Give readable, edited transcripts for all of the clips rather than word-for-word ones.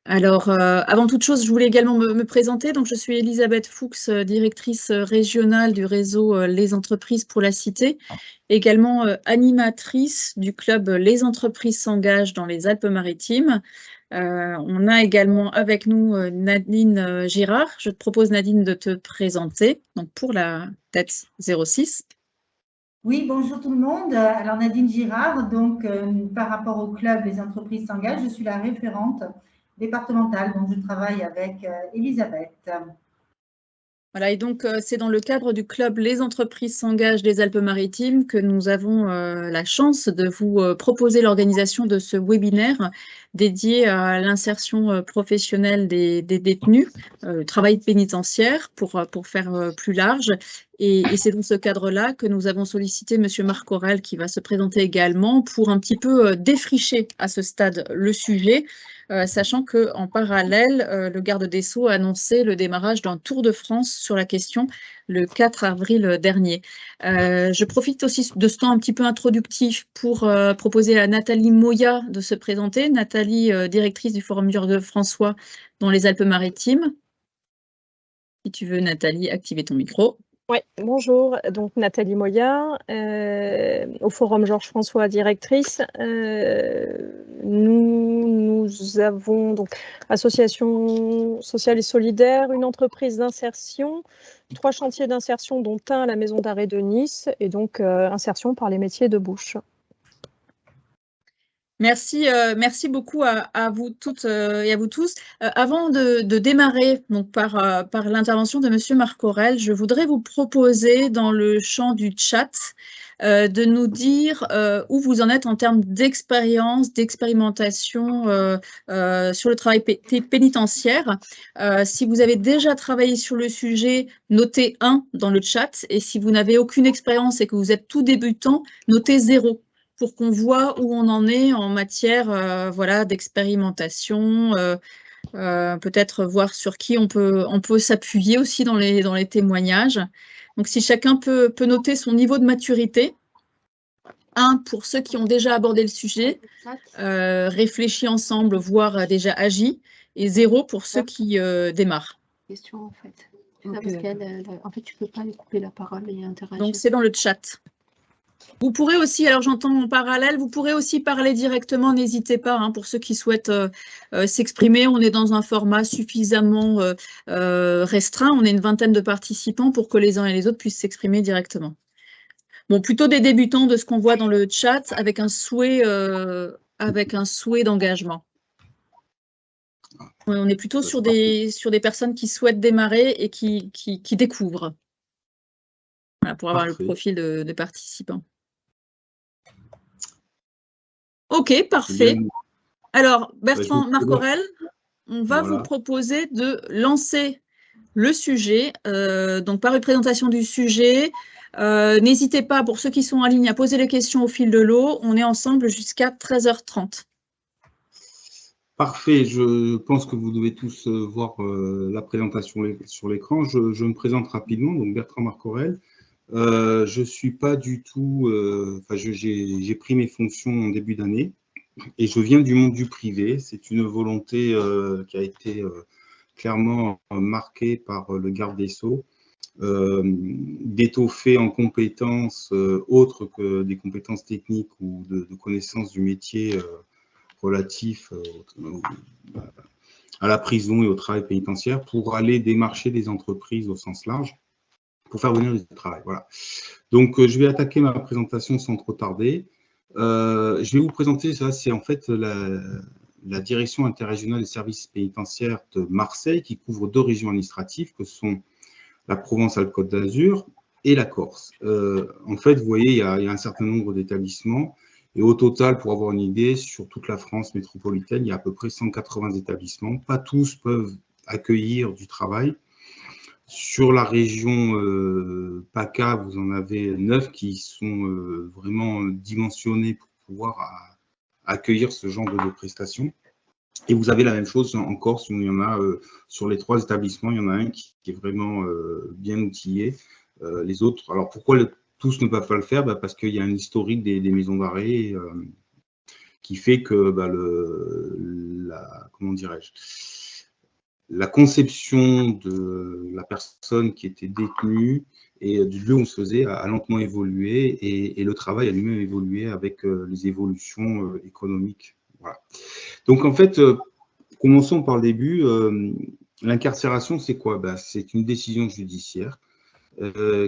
Alors, avant toute chose, je voulais également me présenter. Donc, je suis Elisabeth Fuchs, directrice régionale du réseau Les Entreprises pour la Cité, également animatrice du club Les Entreprises s'engagent dans les Alpes-Maritimes. On a également avec nous Nadine Girard. Je te propose, Nadine, de te présenter donc pour la tête 06. Oui, bonjour tout le monde. Alors Nadine Girard, donc par rapport au club Les Entreprises s'engagent, je suis la référente départementale, donc je travaille avec Elisabeth. Voilà, et donc c'est dans le cadre du club Les Entreprises s'engagent des Alpes-Maritimes que nous avons la chance de vous proposer l'organisation de ce webinaire dédié à l'insertion professionnelle des détenus, travail pénitentiaire pour faire plus large. Et c'est dans ce cadre-là que nous avons sollicité M. Marc Aurel, qui va se présenter également, pour un petit peu défricher à ce stade le sujet, sachant qu'en parallèle, le garde des Sceaux a annoncé le démarrage d'un Tour de France sur la question le 4 avril dernier. Je profite aussi de ce temps un petit peu introductif pour proposer à Nathalie Moya de se présenter. Nathalie, directrice du Forum de François dans les Alpes-Maritimes. Si tu veux, Nathalie, activer ton micro. Oui, bonjour, donc Nathalie Moya, au Forum Georges François, directrice. Nous avons donc association sociale et solidaire, une entreprise d'insertion, 3 chantiers d'insertion, dont un à la maison d'arrêt de Nice, et donc insertion par les métiers de bouche. Merci, merci beaucoup à vous toutes et à vous tous. Avant de démarrer donc, par l'intervention de M. Marc Aurel, je voudrais vous proposer dans le champ du chat de nous dire où vous en êtes en termes d'expérience, d'expérimentation sur le travail pénitentiaire. Si vous avez déjà travaillé sur le sujet, notez 1 dans le chat. Et si vous n'avez aucune expérience et que vous êtes tout débutant, notez 0. Pour qu'on voit où on en est en matière voilà, d'expérimentation, peut-être voir sur qui on peut s'appuyer aussi dans les témoignages. Donc, si chacun peut noter son niveau de maturité, 1 pour ceux qui ont déjà abordé le sujet, réfléchi ensemble, voire déjà agi, et 0 pour ceux qui démarrent. Question en fait. Parce en fait, tu ne peux pas lui couper la parole et interagir. Donc, c'est dans le chat. Vous pourrez aussi, alors j'entends en parallèle, vous pourrez aussi parler directement, n'hésitez pas, hein, pour ceux qui souhaitent s'exprimer. On est dans un format suffisamment restreint, on est une vingtaine de participants pour que les uns et les autres puissent s'exprimer directement. Bon, plutôt des débutants de ce qu'on voit dans le chat, avec un souhait d'engagement. On est plutôt sur des personnes qui souhaitent démarrer et qui découvrent. Voilà, pour avoir le profil de participants. Ok, parfait. Alors, Bertrand, Marc Aurel, on va vous proposer de lancer le sujet, donc par une présentation du sujet. N'hésitez pas, pour ceux qui sont en ligne, à poser les questions au fil de l'eau. On est ensemble jusqu'à 13h30. Parfait, je pense que vous devez tous voir la présentation sur l'écran. Je me présente rapidement, donc Bertrand Marc Aurel. Je ne suis pas du tout, j'ai pris mes fonctions en début d'année et je viens du monde du privé. C'est une volonté qui a été clairement marquée par le garde des Sceaux, d'étoffer en compétences autres que des compétences techniques ou de connaissances du métier relatif à la prison et au travail pénitentiaire pour aller démarcher des entreprises au sens large, pour faire venir du travail. Voilà. Donc, je vais attaquer ma présentation sans trop tarder. Je vais vous présenter, ça c'est en fait la direction interrégionale des services pénitentiaires de Marseille qui couvre 2 régions administratives que sont la Provence-Alpes-Côte d'Azur et la Corse. En fait, vous voyez, il y a un certain nombre d'établissements et au total, pour avoir une idée, sur toute la France métropolitaine, il y a à peu près 180 établissements. Pas tous peuvent accueillir du travail. Sur la région PACA, vous en avez 9 qui sont vraiment dimensionnés pour pouvoir accueillir ce genre de prestations. Et vous avez la même chose en Corse, où il y en a sur les 3 établissements, il y en a un qui est vraiment bien outillé. Les autres, alors pourquoi tous ne peuvent pas le faire? Parce qu'il y a un historique des maisons d'arrêt qui fait que comment dirais-je, la conception de la personne qui était détenue et du lieu où on se faisait a lentement évolué et le travail a lui-même évolué avec les évolutions économiques. Voilà. Donc en fait, commençons par le début. L'incarcération, c'est quoi? C'est une décision judiciaire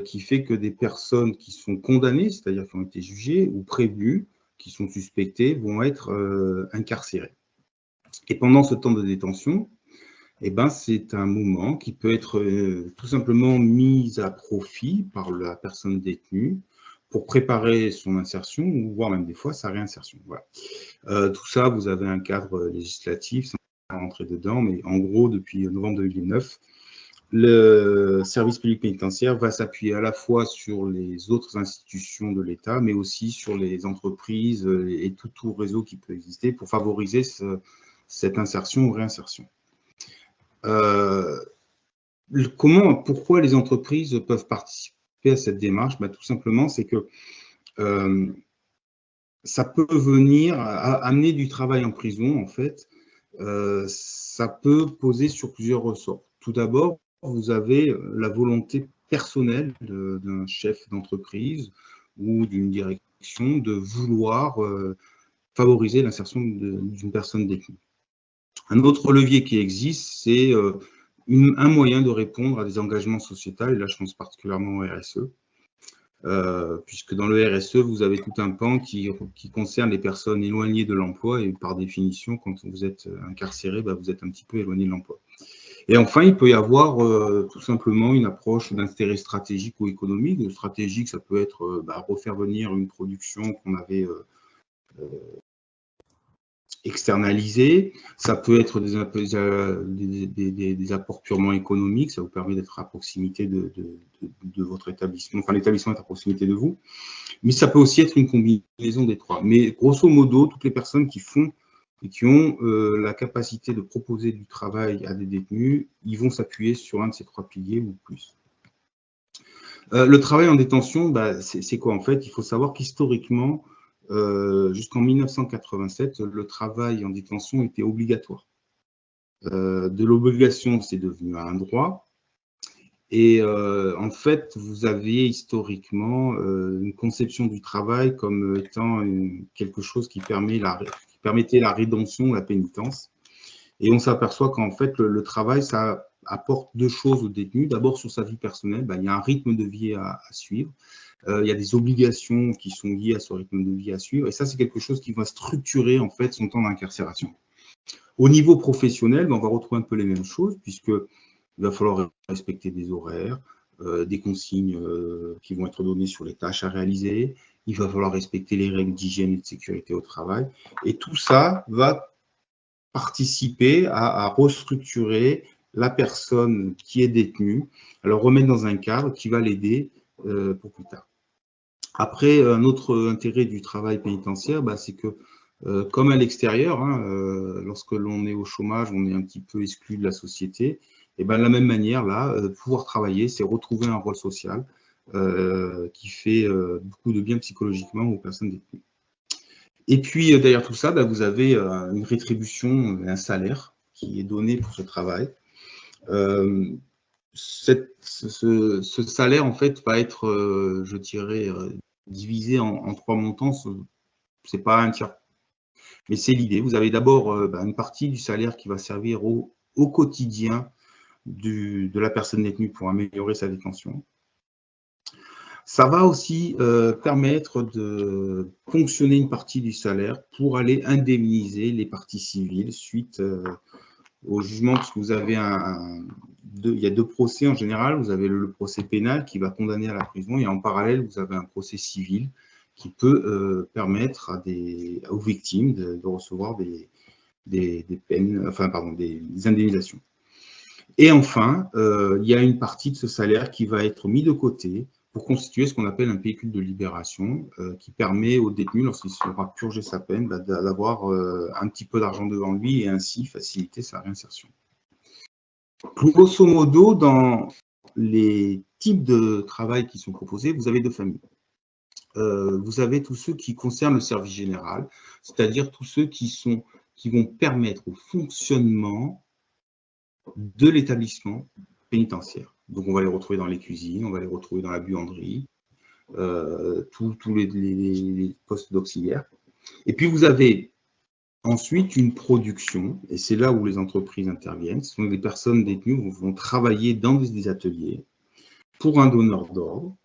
qui fait que des personnes qui sont condamnées, c'est-à-dire qui ont été jugées ou prévenues, qui sont suspectées, vont être incarcérées. Et pendant ce temps de détention, c'est un moment qui peut être tout simplement mis à profit par la personne détenue pour préparer son insertion ou voire même des fois sa réinsertion. Voilà. Tout ça, vous avez un cadre législatif, sans rentrer dedans, mais en gros, depuis novembre 2009, le service public pénitentiaire va s'appuyer à la fois sur les autres institutions de l'État, mais aussi sur les entreprises et tout réseau qui peut exister pour favoriser cette insertion ou réinsertion. Pourquoi les entreprises peuvent participer à cette démarche? Tout simplement, c'est que ça peut venir amener du travail en prison, en fait. Ça peut poser sur plusieurs ressorts. Tout d'abord, vous avez la volonté personnelle d'un chef d'entreprise ou d'une direction de vouloir favoriser l'insertion d'une personne détenue. Un autre levier qui existe, c'est un moyen de répondre à des engagements sociétals, et là je pense particulièrement au RSE, puisque dans le RSE, vous avez tout un pan qui concerne les personnes éloignées de l'emploi, et par définition, quand vous êtes incarcéré, vous êtes un petit peu éloigné de l'emploi. Et enfin, il peut y avoir tout simplement une approche d'intérêt stratégique ou économique. Stratégique, ça peut être refaire venir une production qu'on avait externalisée. Ça peut être des apports purement économiques. Ça vous permet d'être à proximité de votre établissement. Enfin, l'établissement est à proximité de vous. Mais ça peut aussi être une combinaison des trois. Mais grosso modo, toutes les personnes qui font et qui ont la capacité de proposer du travail à des détenus, ils vont s'appuyer sur un de ces trois piliers ou plus. Le travail en détention, c'est quoi en fait? Il faut savoir qu'historiquement, jusqu'en 1987, le travail en détention était obligatoire. De l'obligation, c'est devenu un droit. Et en fait, vous aviez historiquement une conception du travail comme étant quelque chose qui permettait la rédemption, la pénitence. Et on s'aperçoit qu'en fait, le travail, ça apporte deux choses au détenu. D'abord, sur sa vie personnelle, il y a un rythme de vie à suivre. Il y a des obligations qui sont liées à ce rythme de vie à suivre. Et ça, c'est quelque chose qui va structurer en fait son temps d'incarcération. Au niveau professionnel, on va retrouver un peu les mêmes choses, puisqu'il va falloir respecter des horaires, des consignes qui vont être données sur les tâches à réaliser. Il va falloir respecter les règles d'hygiène et de sécurité au travail. Et tout ça va participer à restructurer la personne qui est détenue, à le remettre dans un cadre qui va l'aider pour plus tard. Après, un autre intérêt du travail pénitentiaire, c'est que, comme à l'extérieur, lorsque l'on est au chômage, on est un petit peu exclu de la société, et de la même manière, là, pouvoir travailler, c'est retrouver un rôle social qui fait beaucoup de bien psychologiquement aux personnes détenues. Et puis, derrière tout ça, vous avez une rétribution, un salaire qui est donné pour ce travail. Ce salaire, en fait, va être, je dirais, divisé en trois montants. Ce n'est pas un tiers. Mais c'est l'idée. Vous avez d'abord une partie du salaire qui va servir au quotidien de la personne détenue pour améliorer sa détention. Ça va aussi permettre de ponctionner une partie du salaire pour aller indemniser les parties civiles suite au jugement, parce que vous avez il y a deux procès en général. Vous avez le procès pénal qui va condamner à la prison, et en parallèle, vous avez un procès civil qui peut permettre aux victimes de recevoir des peines, des indemnisations. Et enfin, il y a une partie de ce salaire qui va être mis de côté pour constituer ce qu'on appelle un pécule de libération qui permet au détenu, lorsqu'il aura purgé sa peine, d'avoir un petit peu d'argent devant lui et ainsi faciliter sa réinsertion. Grosso modo, dans les types de travail qui sont proposés, vous avez deux familles. vous avez tous ceux qui concernent le service général, c'est-à-dire tous ceux qui vont permettre au fonctionnement de l'établissement pénitentiaire. Donc, on va les retrouver dans les cuisines, on va les retrouver dans la buanderie, tous les postes d'auxiliaire. Et puis, vous avez ensuite une production, et c'est là où les entreprises interviennent. Ce sont des personnes détenues qui vont travailler dans des ateliers pour un donneur d'ordre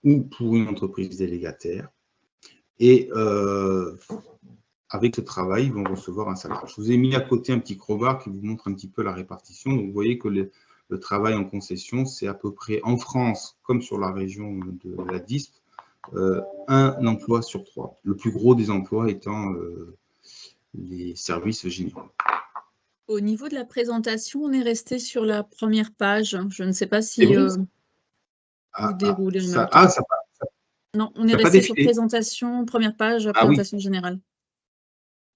ou pour une entreprise délégataire. Et avec ce travail, ils vont recevoir un salaire. Je vous ai mis à côté un petit crowbar qui vous montre un petit peu la répartition. Donc, vous voyez que le travail en concession, c'est à peu près en France, comme sur la région de la DISP, un emploi sur 3. Le plus gros des emplois étant les services généraux. Au niveau de la présentation, on est resté sur la première page. Je ne sais pas si vous déroulez en même temps. Non, on est resté sur présentation, première page, présentation générale.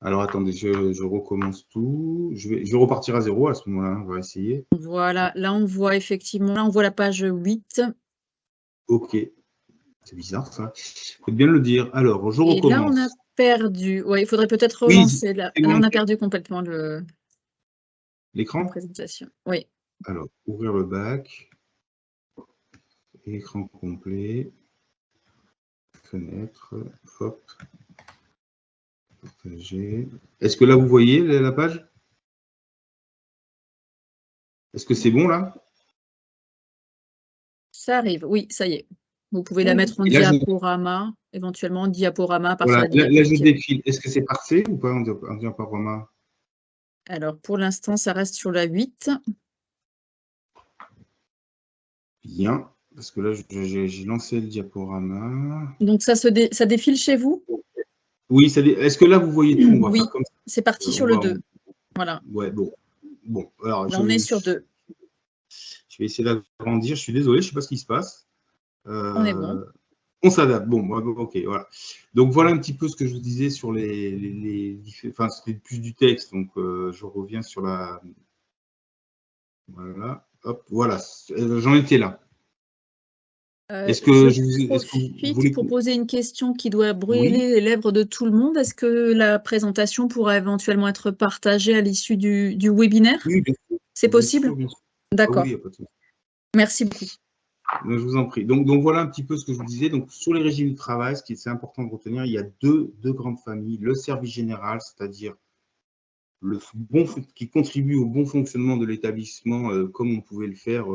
Alors, attendez, je recommence tout. Je vais repartir à 0 à ce moment-là, on va essayer. Voilà, là, on voit effectivement, là, on voit la page 8. OK. C'est bizarre, ça. Il faut bien le dire. Alors, je recommence. Et là, on a perdu. Ouais, il faudrait peut-être relancer. Là, on a perdu complètement l'écran. La présentation. Oui. Alors, ouvrir le bac. Écran complet. Fenêtre. Hop. Partager. Est-ce que là, vous voyez la page? Est-ce que c'est bon, là? Ça arrive, oui, ça y est. Vous pouvez la mettre en diaporama, éventuellement diaporama par voilà, là, je défile. Est-ce que c'est parfait ou pas en diaporama? Alors, pour l'instant, ça reste sur la 8. Bien, parce que là, j'ai lancé le diaporama. Donc, ça défile chez vous? Oui, est-ce que là, vous voyez tout? Oui, c'est parti sur le 2. Voilà. Ouais, bon. Alors, là, on est sur 2. Je vais essayer d'agrandir. Je suis désolé, je ne sais pas ce qui se passe. On est bon. On s'adapte. Bon, ok, voilà. Donc, voilà un petit peu ce que je vous disais sur enfin, c'était plus du texte. Donc, je reviens sur la... Voilà. Hop, voilà. J'en étais là. Est-ce que je profite pour poser une question qui doit brûler les lèvres de tout le monde. Est-ce que la présentation pourra éventuellement être partagée à l'issue du webinaire? Oui, bien sûr. C'est possible? Bien sûr. D'accord. Ah oui, merci beaucoup. Je vous en prie. Donc, voilà un petit peu ce que je vous disais. Donc, sur les régimes de travail, ce qui est important de retenir, il y a deux grandes familles. Le service général, c'est-à-dire qui contribue au bon fonctionnement de l'établissement, comme on pouvait le faire,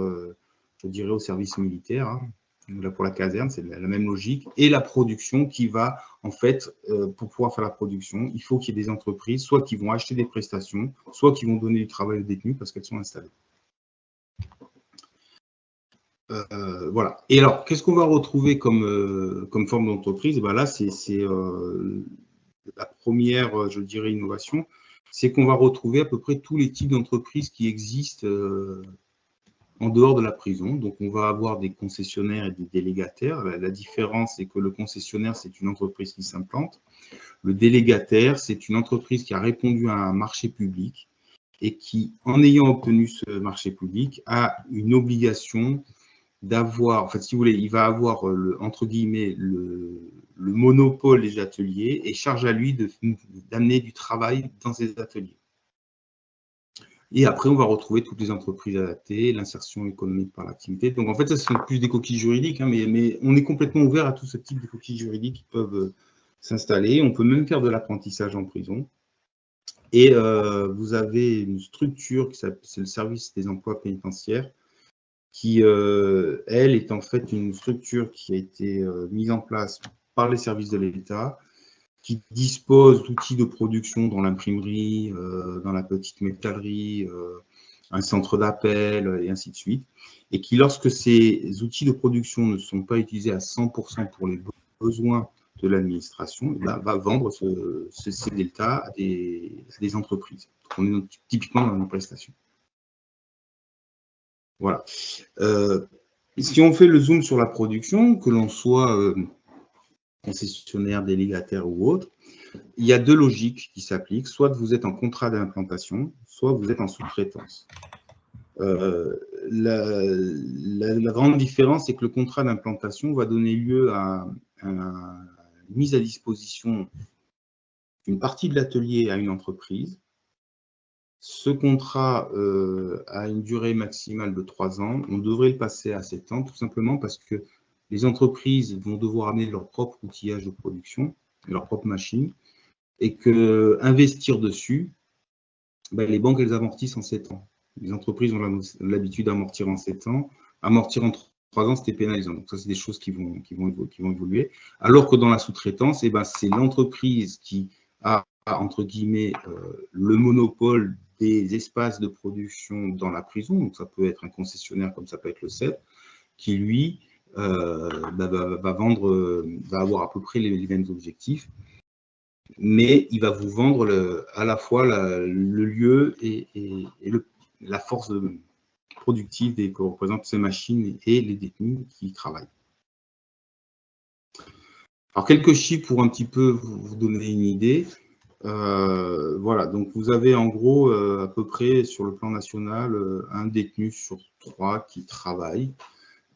je dirais, au service militaire. Hein. Là, pour la caserne, c'est la même logique. Et la production qui va, en fait, pour pouvoir faire la production, il faut qu'il y ait des entreprises, soit qui vont acheter des prestations, soit qui vont donner du travail aux détenus parce qu'elles sont installées. Voilà. Et alors, qu'est-ce qu'on va retrouver comme forme d'entreprise? Ben là, c'est la première, je dirais, innovation, c'est qu'on va retrouver à peu près tous les types d'entreprises qui existent en dehors de la prison. Donc, on va avoir des concessionnaires et des délégataires. La différence, c'est que le concessionnaire, c'est une entreprise qui s'implante. Le délégataire, c'est une entreprise qui a répondu à un marché public et qui, en ayant obtenu ce marché public, a une obligation d'avoir, en fait, si vous voulez, il va avoir, entre guillemets, le monopole des ateliers et charge à lui d'amener du travail dans ces ateliers. Et après, on va retrouver toutes les entreprises adaptées, l'insertion économique par l'activité. Donc, en fait, ça, ce sont plus des coquilles juridiques, hein, mais on est complètement ouvert à tout ce type de coquilles juridiques qui peuvent s'installer. On peut même faire de l'apprentissage en prison. Et vous avez une structure, c'est le service des emplois pénitentiaires, qui, elle, est en fait une structure qui a été mise en place par les services de l'État, qui dispose d'outils de production dans l'imprimerie, dans la petite métallerie, un centre d'appel, et ainsi de suite, et qui, lorsque ces outils de production ne sont pas utilisés à 100% pour les besoins de l'administration, va vendre ces deltas à des entreprises. On est typiquement dans une prestation. Voilà. Si on fait le zoom sur la production, que l'on soit concessionnaire, délégataire ou autre, il y a deux logiques qui s'appliquent. Soit vous êtes en contrat d'implantation, soit vous êtes en sous-traitance. la grande différence, c'est que le contrat d'implantation va donner lieu à une mise à disposition d'une partie de l'atelier à une entreprise. Ce contrat a une durée maximale de 3 ans. On devrait le passer à 7 ans, tout simplement parce que les entreprises vont devoir amener leur propre outillage de production, leur propre machine, et que investir dessus, ben, les banques, elles amortissent en 7 ans. Les entreprises ont l'habitude d'amortir en 7 ans. Amortir en 3 ans, c'était pénalisant. Donc ça, c'est des choses qui vont évoluer. Alors que dans la sous-traitance, eh ben, c'est l'entreprise qui a, entre guillemets, le monopole des espaces de production dans la prison. Donc ça peut être un concessionnaire comme ça peut être le CEP, qui lui va avoir à peu près les mêmes objectifs. Mais il va vous vendre à la fois le lieu et la force productive que représentent ces machines et les détenus qui y travaillent. Alors, quelques chiffres pour un petit peu vous donner une idée. Voilà, donc vous avez en gros à peu près sur le plan national un détenu sur 3 qui travaille.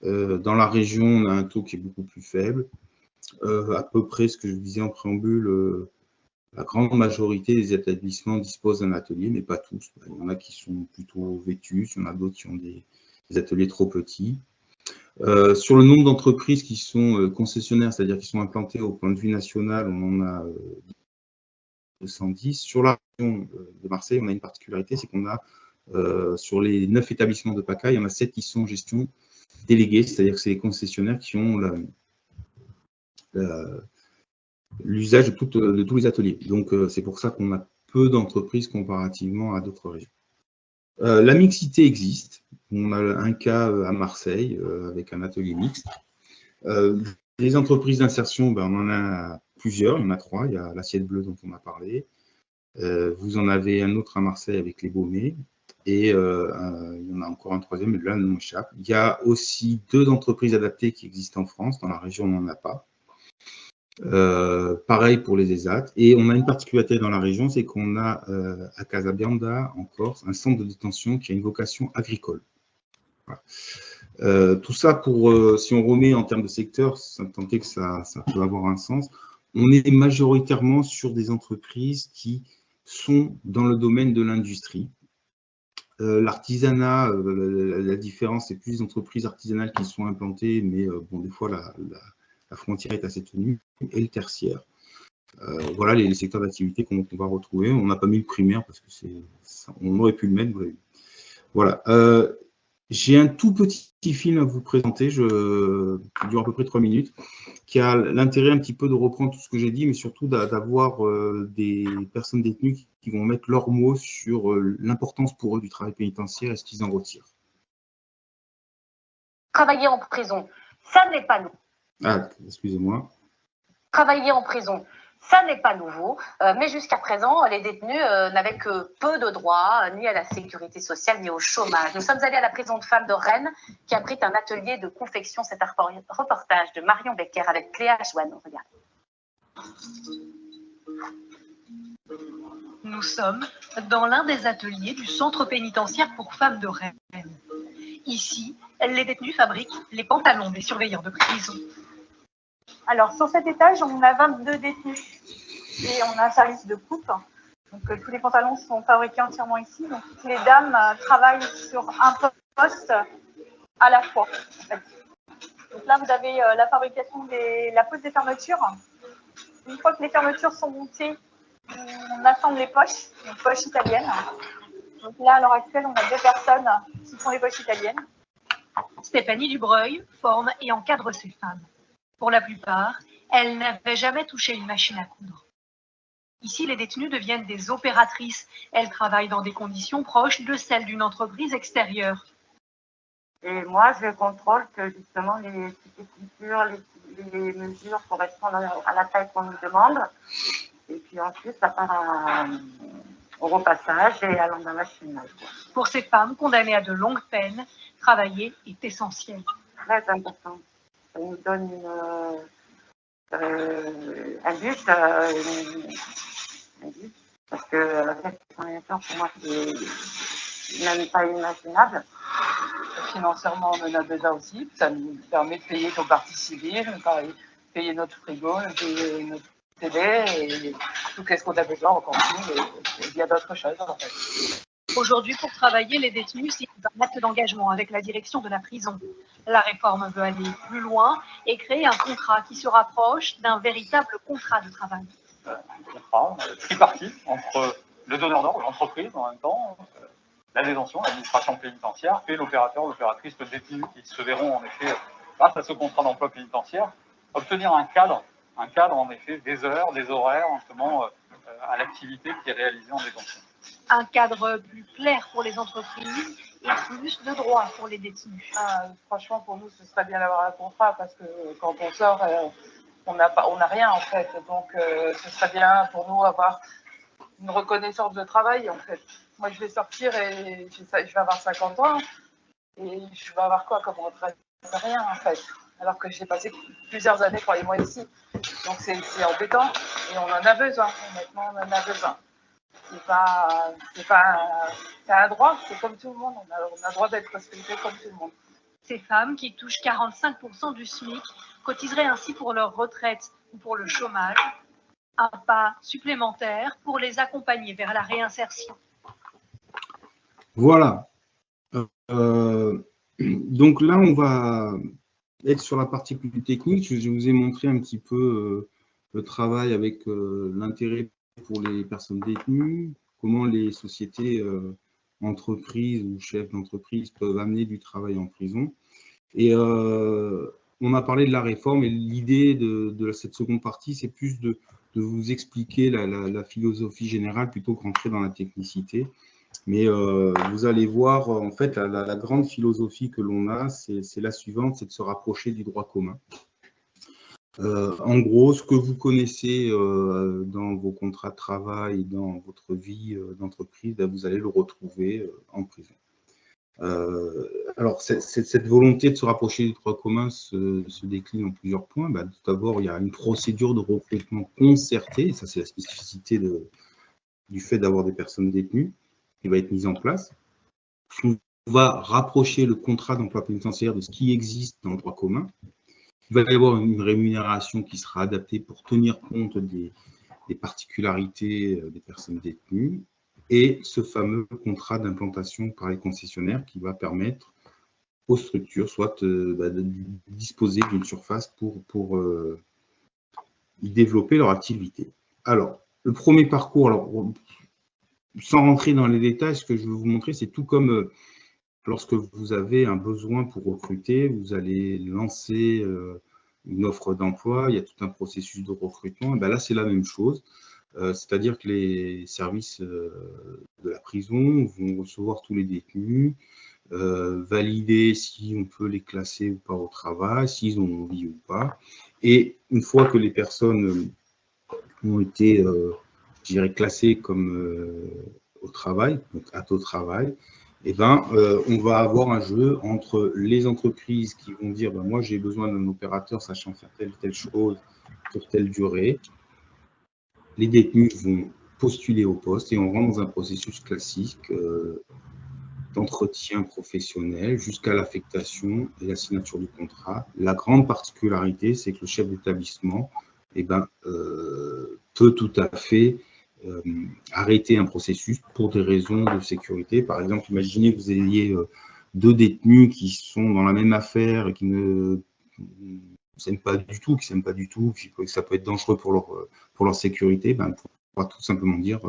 Dans la région, on a un taux qui est beaucoup plus faible. À peu près ce que je disais en préambule, la grande majorité des établissements disposent d'un atelier, mais pas tous. Il y en a qui sont plutôt vétustes, il y en a d'autres qui ont des ateliers trop petits. Sur le nombre d'entreprises qui sont concessionnaires, c'est-à-dire qui sont implantées au point de vue national, on en a 210. Sur la région de Marseille, on a une particularité, c'est qu'on a sur les 9 établissements de PACA, il y en a 7 qui sont en gestion déléguée, c'est-à-dire que c'est les concessionnaires qui ont l'usage de tous les ateliers. Donc, c'est pour ça qu'on a peu d'entreprises comparativement à d'autres régions. La mixité existe. On a un cas à Marseille avec un atelier mixte. Les entreprises d'insertion, ben, on en a plusieurs, il y en a 3. Il y a l'Assiette Bleue dont on a parlé. Vous en avez un autre à Marseille avec les Baumés. Et il y en a encore un 3e, mais là, non m'échappe. Il y a aussi 2 entreprises adaptées qui existent en France. Dans la région, on n'en a pas. Pareil pour les ESAT. Et on a une particularité dans la région, c'est qu'on a à Casabianda, en Corse, un centre de détention qui a une vocation agricole. Voilà. Tout ça pour, si on remet en termes de secteur, ça tentait que ça peut avoir un sens, on est majoritairement sur des entreprises qui sont dans le domaine de l'industrie. L'artisanat, la différence, c'est plus des entreprises artisanales qui sont implantées, mais bon, des fois, la frontière est assez tenue, et le tertiaire. Voilà les secteurs d'activité qu'on va retrouver. On n'a pas mis le primaire parce que on aurait pu le mettre, vous l'avez vu. Voilà. J'ai un tout petit film à vous présenter, qui dure à peu près 3 minutes, qui a l'intérêt un petit peu de reprendre tout ce que j'ai dit, mais surtout d'avoir des personnes détenues qui vont mettre leurs mots sur l'importance pour eux du travail pénitentiaire et ce qu'ils en retirent. Travailler en prison, ça n'est pas nous. Ah, excusez-moi. Travailler en prison, ça n'est pas nouveau, mais jusqu'à présent, les détenus n'avaient que peu de droits, ni à la sécurité sociale, ni au chômage. Nous sommes allés à la prison de femmes de Rennes, qui abrite un atelier de confection. C'est un reportage de Marion Becker avec Cléa Joanneau. Regardez. Nous sommes dans l'un des ateliers du centre pénitentiaire pour femmes de Rennes. Ici, les détenus fabriquent les pantalons des surveillants de prison. Alors, sur cet étage, on a 22 détenus et on a un service de coupe. Donc, tous les pantalons sont fabriqués entièrement ici. Donc, les dames travaillent sur un poste à la fois. En fait. Donc là, vous avez la fabrication la pose des fermetures. Une fois que les fermetures sont montées, on assemble les poches, donc poches italiennes. Donc là, à l'heure actuelle, on a 2 personnes qui font les poches italiennes. Stéphanie Dubreuil forme et encadre ces femmes. Pour la plupart, elles n'avaient jamais touché une machine à coudre. Ici, les détenues deviennent des opératrices. Elles travaillent dans des conditions proches de celles d'une entreprise extérieure. Et moi, je contrôle que justement les écritures, les mesures correspondent à la taille qu'on nous demande. Et puis ensuite, ça part au repassage et à l'emballage. Pour ces femmes condamnées à de longues peines, travailler est essentiel. Très important. Ça nous donne un but, parce que la pour moi, c'est même pas imaginable. financièrement, on en a besoin aussi. Ça nous permet de payer nos parties civiles, payer notre frigo, payer notre télé et tout ce qu'on a besoin en cantine et bien d'autres choses en fait. Aujourd'hui, pour travailler, les détenus signent un acte d'engagement avec la direction de la prison. La réforme veut aller plus loin et créer un contrat qui se rapproche d'un véritable contrat de travail. Un contrat tripartite entre le donneur d'ordre, l'entreprise en même temps, la détention, l'administration pénitentiaire et l'opérateur, l'opératrice, le détenu qui se verront en effet, grâce à ce contrat d'emploi pénitentiaire, obtenir un cadre en effet des heures, des horaires, justement, à l'activité qui est réalisée en détention. Un cadre plus clair pour les entreprises et plus de droits pour les détenus. Franchement, pour nous, ce serait bien d'avoir un contrat parce que quand on sort, on n'a rien en fait. Donc, ce serait bien pour nous avoir une reconnaissance de travail en fait. Moi, je vais sortir et je vais avoir 50 ans et je vais avoir quoi comme retraite? Rien en fait. Alors que j'ai passé plusieurs années, croyez-moi, ici. Donc, c'est embêtant et on en a besoin. Honnêtement, on en a besoin. C'est un droit, c'est comme tout le monde. On a le droit d'être respecté comme tout le monde. Ces femmes qui touchent 45% du SMIC cotiseraient ainsi pour leur retraite ou pour le chômage. Un pas supplémentaire pour les accompagner vers la réinsertion. Voilà. Donc là, on va être sur la partie plus technique. Je vous ai montré un petit peu le travail avec l'intérêt pour les personnes détenues, comment les sociétés, entreprises ou chefs d'entreprise peuvent amener du travail en prison. Et on a parlé de la réforme et l'idée de cette seconde partie, c'est plus de vous expliquer la philosophie générale plutôt que rentrer dans la technicité. Mais vous allez voir, en fait, la grande philosophie que l'on a, c'est la suivante, c'est de se rapprocher du droit commun. En gros, ce que vous connaissez dans vos contrats de travail, dans votre vie d'entreprise, vous allez le retrouver en prison. Alors, cette volonté de se rapprocher du droit commun se décline en plusieurs points. Tout d'abord, il y a une procédure de recrutement concertée, ça c'est la spécificité du fait d'avoir des personnes détenues, qui va être mise en place. On va rapprocher le contrat d'emploi pénitentiaire de ce qui existe dans le droit commun. Il va y avoir une rémunération qui sera adaptée pour tenir compte des particularités des personnes détenues et ce fameux contrat d'implantation par les concessionnaires qui va permettre aux structures soit de disposer d'une surface pour y développer leur activité. Alors, le premier parcours, alors, sans rentrer dans les détails, ce que je veux vous montrer, c'est tout comme lorsque vous avez un besoin pour recruter, vous allez lancer une offre d'emploi, il y a tout un processus de recrutement. Et là, c'est la même chose. C'est-à-dire que les services de la prison vont recevoir tous les détenus, valider si on peut les classer ou pas au travail, s'ils ont envie ou pas. Et une fois que les personnes ont été, je dirais, classées comme au travail, donc à taux de travail, on va avoir un jeu entre les entreprises qui vont dire moi j'ai besoin d'un opérateur sachant faire telle chose pour telle durée. Les détenus vont postuler au poste et on rentre dans un processus classique d'entretien professionnel jusqu'à l'affectation et la signature du contrat. La grande particularité, c'est que le chef d'établissement peut tout à fait arrêter un processus pour des raisons de sécurité. Par exemple, imaginez que vous ayez deux détenus qui sont dans la même affaire et qui ne s'aiment pas du tout, que ça peut être dangereux pour leur sécurité, on pourra tout simplement dire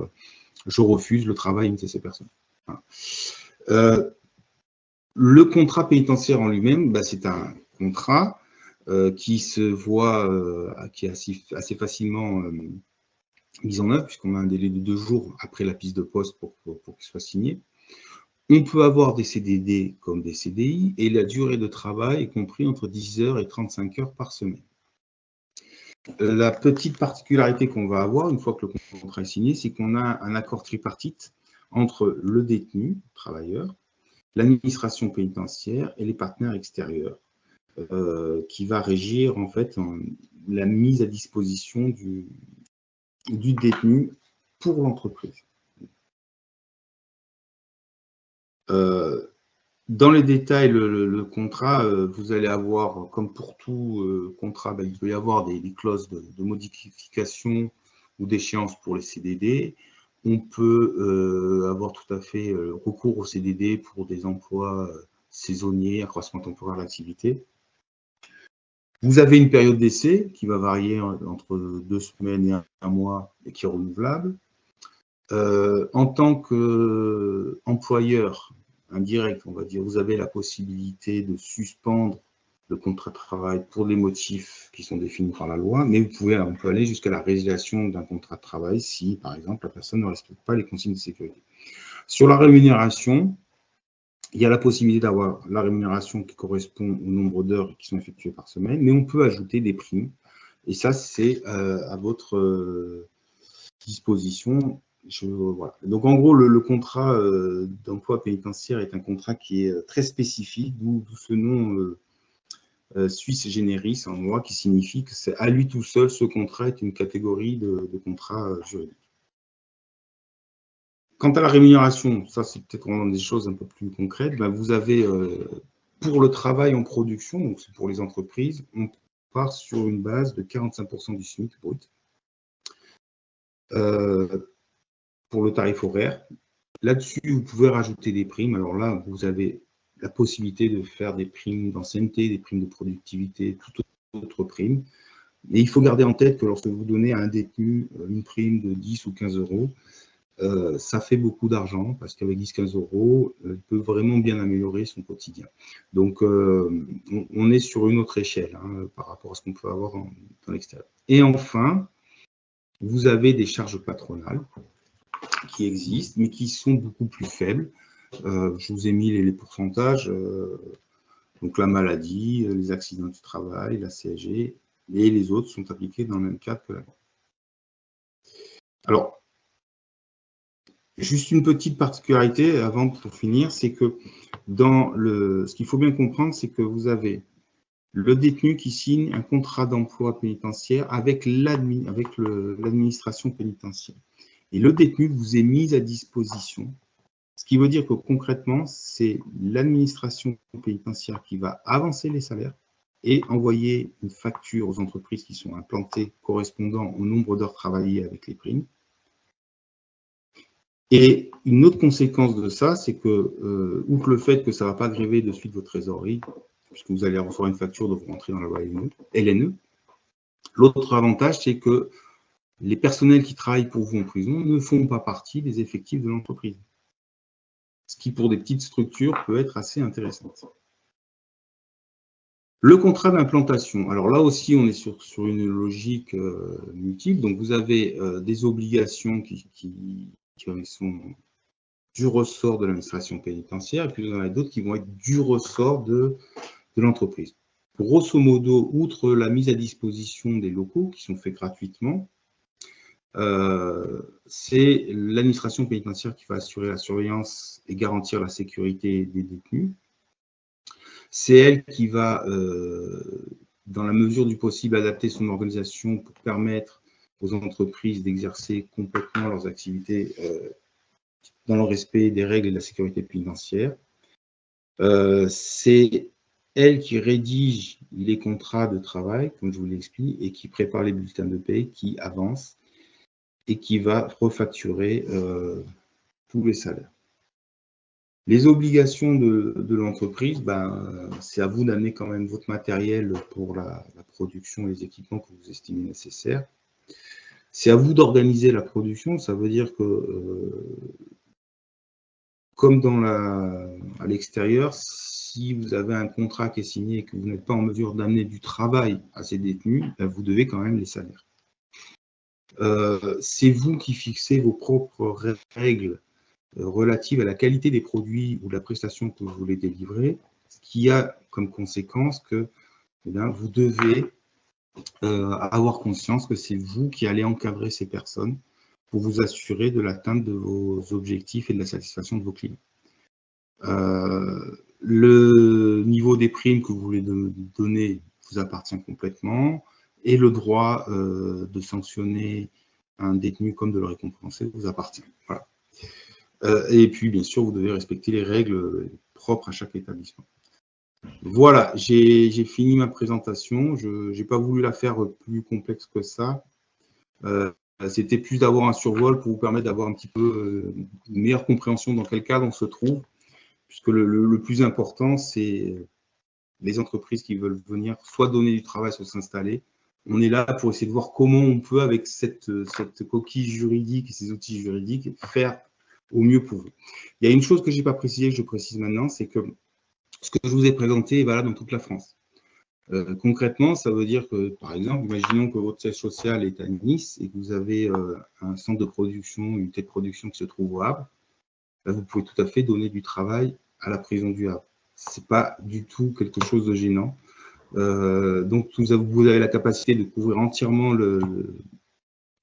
je refuse le travail de ces personnes. Voilà. Le contrat pénitentiaire en lui-même, c'est un contrat qui se voit, qui est assez facilement mise en œuvre, puisqu'on a un délai de 2 jours après la prise de poste pour qu'il soit signé. On peut avoir des CDD comme des CDI, et la durée de travail est comprise entre 10 heures et 35 heures par semaine. La petite particularité qu'on va avoir, une fois que le contrat est signé, c'est qu'on a un accord tripartite entre le détenu, travailleur, l'administration pénitentiaire et les partenaires extérieurs, qui va régir en fait la mise à disposition du détenu pour l'entreprise. Dans les détails, le contrat, vous allez avoir, comme pour tout contrat, il peut y avoir des clauses de modification ou d'échéance pour les CDD. On peut avoir tout à fait recours au CDD pour des emplois saisonniers, accroissement temporaire d'activité. Vous avez une période d'essai qui va varier entre 2 semaines et 1 mois et qui est renouvelable. En tant qu'employeur indirect, on va dire, vous avez la possibilité de suspendre le contrat de travail pour des motifs qui sont définis par la loi, mais on peut aller jusqu'à la résiliation d'un contrat de travail si, par exemple, la personne ne respecte pas les consignes de sécurité. Sur la rémunération, il y a la possibilité d'avoir la rémunération qui correspond au nombre d'heures qui sont effectuées par semaine, mais on peut ajouter des primes. Et ça, c'est à votre disposition. Voilà. Donc, en gros, le contrat d'emploi pénitentiaire est un contrat qui est très spécifique, d'où ce nom suisse generis en loi, qui signifie que c'est à lui tout seul, ce contrat est une catégorie de contrat juridique. Quant à la rémunération, ça c'est peut-être vraiment des choses un peu plus concrètes, vous avez pour le travail en production, donc c'est pour les entreprises, on part sur une base de 45% du SMIC brut. Pour le tarif horaire. Là-dessus, vous pouvez rajouter des primes. Alors là, vous avez la possibilité de faire des primes d'ancienneté, des primes de productivité, toute autre prime. Mais il faut garder en tête que lorsque vous donnez à un détenu une prime de 10 ou 15 euros, ça fait beaucoup d'argent parce qu'avec 10-15 euros, il peut vraiment bien améliorer son quotidien. Donc, on est sur une autre échelle par rapport à ce qu'on peut avoir dans l'extérieur. Et enfin, vous avez des charges patronales qui existent, mais qui sont beaucoup plus faibles. Je vous ai mis les pourcentages. Donc la maladie, les accidents du travail, la CSG, et les autres sont appliqués dans le même cadre que la loi. Alors, juste une petite particularité avant pour finir, c'est que ce qu'il faut bien comprendre, c'est que vous avez le détenu qui signe un contrat d'emploi pénitentiaire avec l'administration pénitentiaire. Et le détenu vous est mis à disposition, ce qui veut dire que concrètement, c'est l'administration pénitentiaire qui va avancer les salaires et envoyer une facture aux entreprises qui sont implantées correspondant au nombre d'heures travaillées avec les primes. Et une autre conséquence de ça, c'est que, outre le fait que ça ne va pas gréver de suite votre trésorerie, puisque vous allez recevoir une facture de vous rentrer dans la loi LNE. L'autre avantage, c'est que les personnels qui travaillent pour vous en prison ne font pas partie des effectifs de l'entreprise. Ce qui, pour des petites structures, peut être assez intéressant. Le contrat d'implantation. Alors là aussi, on est sur une logique multiple. Donc, vous avez des obligations qui sont du ressort de l'administration pénitentiaire, et puis vous en avez d'autres qui vont être du ressort de l'entreprise. Grosso modo, outre la mise à disposition des locaux qui sont faits gratuitement, c'est l'administration pénitentiaire qui va assurer la surveillance et garantir la sécurité des détenus. C'est elle qui va, dans la mesure du possible, adapter son organisation pour permettre aux entreprises d'exercer complètement leurs activités dans le respect des règles et de la sécurité pénitentiaire. C'est elle qui rédige les contrats de travail, comme je vous l'explique, et qui prépare les bulletins de paie, qui avance et qui va refacturer tous les salaires. Les obligations de l'entreprise, c'est à vous d'amener quand même votre matériel pour la production et les équipements que vous estimez nécessaires. C'est à vous d'organiser la production, ça veut dire que, comme à l'extérieur, si vous avez un contrat qui est signé et que vous n'êtes pas en mesure d'amener du travail à ces détenus, vous devez quand même les salaires. C'est vous qui fixez vos propres règles relatives à la qualité des produits ou de la prestation que vous voulez délivrer, ce qui a comme conséquence que vous devez avoir conscience que c'est vous qui allez encadrer ces personnes pour vous assurer de l'atteinte de vos objectifs et de la satisfaction de vos clients. Le niveau des primes que vous voulez donner vous appartient complètement et le droit de sanctionner un détenu comme de le récompenser vous appartient. Voilà. Et puis, bien sûr, vous devez respecter les règles propres à chaque établissement. Voilà, j'ai fini ma présentation. Je n'ai pas voulu la faire plus complexe que ça. C'était plus d'avoir un survol pour vous permettre d'avoir un petit peu une meilleure compréhension dans quel cadre on se trouve, puisque le plus important, c'est les entreprises qui veulent venir soit donner du travail, soit s'installer. On est là pour essayer de voir comment on peut, avec cette coquille juridique et ces outils juridiques, faire au mieux pour vous. Il y a une chose que je n'ai pas précisée, que je précise maintenant, c'est que ce que je vous ai présenté est valable dans toute la France. Concrètement, ça veut dire que, par exemple, imaginons que votre siège social est à Nice et que vous avez un centre de production, une unité de production qui se trouve au Havre. Là, vous pouvez tout à fait donner du travail à la prison du Havre. Ce n'est pas du tout quelque chose de gênant. Donc, vous avez la capacité de couvrir entièrement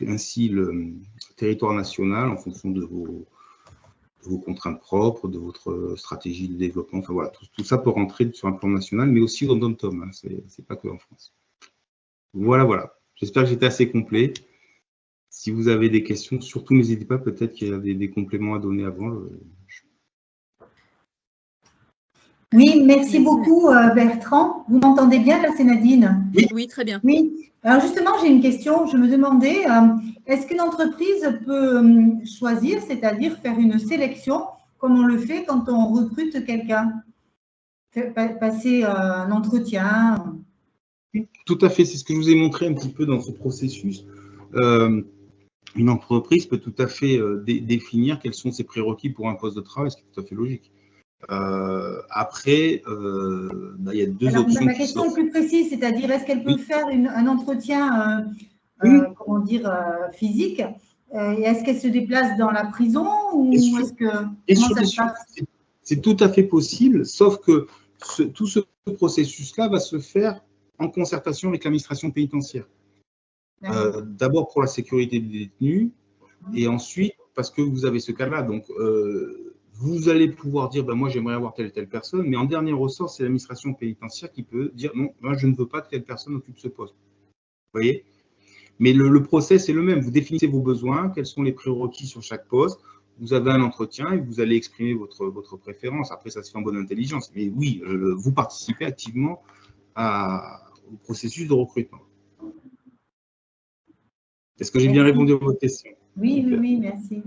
ainsi le territoire national en fonction de vos contraintes propres, de votre stratégie de développement. Enfin voilà, tout ça peut rentrer sur un plan national, mais aussi au dom-tom, hein, c'est pas que en France. Voilà. J'espère que j'étais assez complet. Si vous avez des questions, surtout n'hésitez pas, peut-être qu'il y a des compléments à donner avant. Oui, merci beaucoup Bertrand. Vous m'entendez bien là, c'est Nadine? Oui, très bien. Oui, alors justement, j'ai une question. Je me demandais, est-ce qu'une entreprise peut choisir, c'est-à-dire faire une sélection, comme on le fait quand on recrute quelqu'un? Passer un entretien? Tout à fait, c'est ce que je vous ai montré un petit peu dans ce processus. Une entreprise peut tout à fait définir quels sont ses prérequis pour un poste de travail, ce qui est tout à fait logique. Après, il y a deux options. Ma question est plus précise, c'est-à-dire est-ce qu'elle peut faire un entretien comment dire, physique, et est-ce qu'elle se déplace dans la prison ou est-ce que comment ça se passe? C'est tout à fait possible, sauf que tout ce processus-là va se faire en concertation avec l'administration pénitentiaire. D'abord pour la sécurité des détenus, et ensuite parce que vous avez ce cas-là. Donc, vous allez pouvoir dire, ben, moi j'aimerais avoir telle et telle personne, mais en dernier ressort, c'est l'administration pénitentiaire qui peut dire, non, moi je ne veux pas que telle personne occupe ce poste. Vous voyez? Mais le process est le même. Vous définissez vos besoins, quels sont les prérequis sur chaque poste, vous avez un entretien et vous allez exprimer votre préférence. Après, ça se fait en bonne intelligence. Mais oui, vous participez activement au processus de recrutement. Est-ce que j'ai bien répondu à votre question? Oui, merci.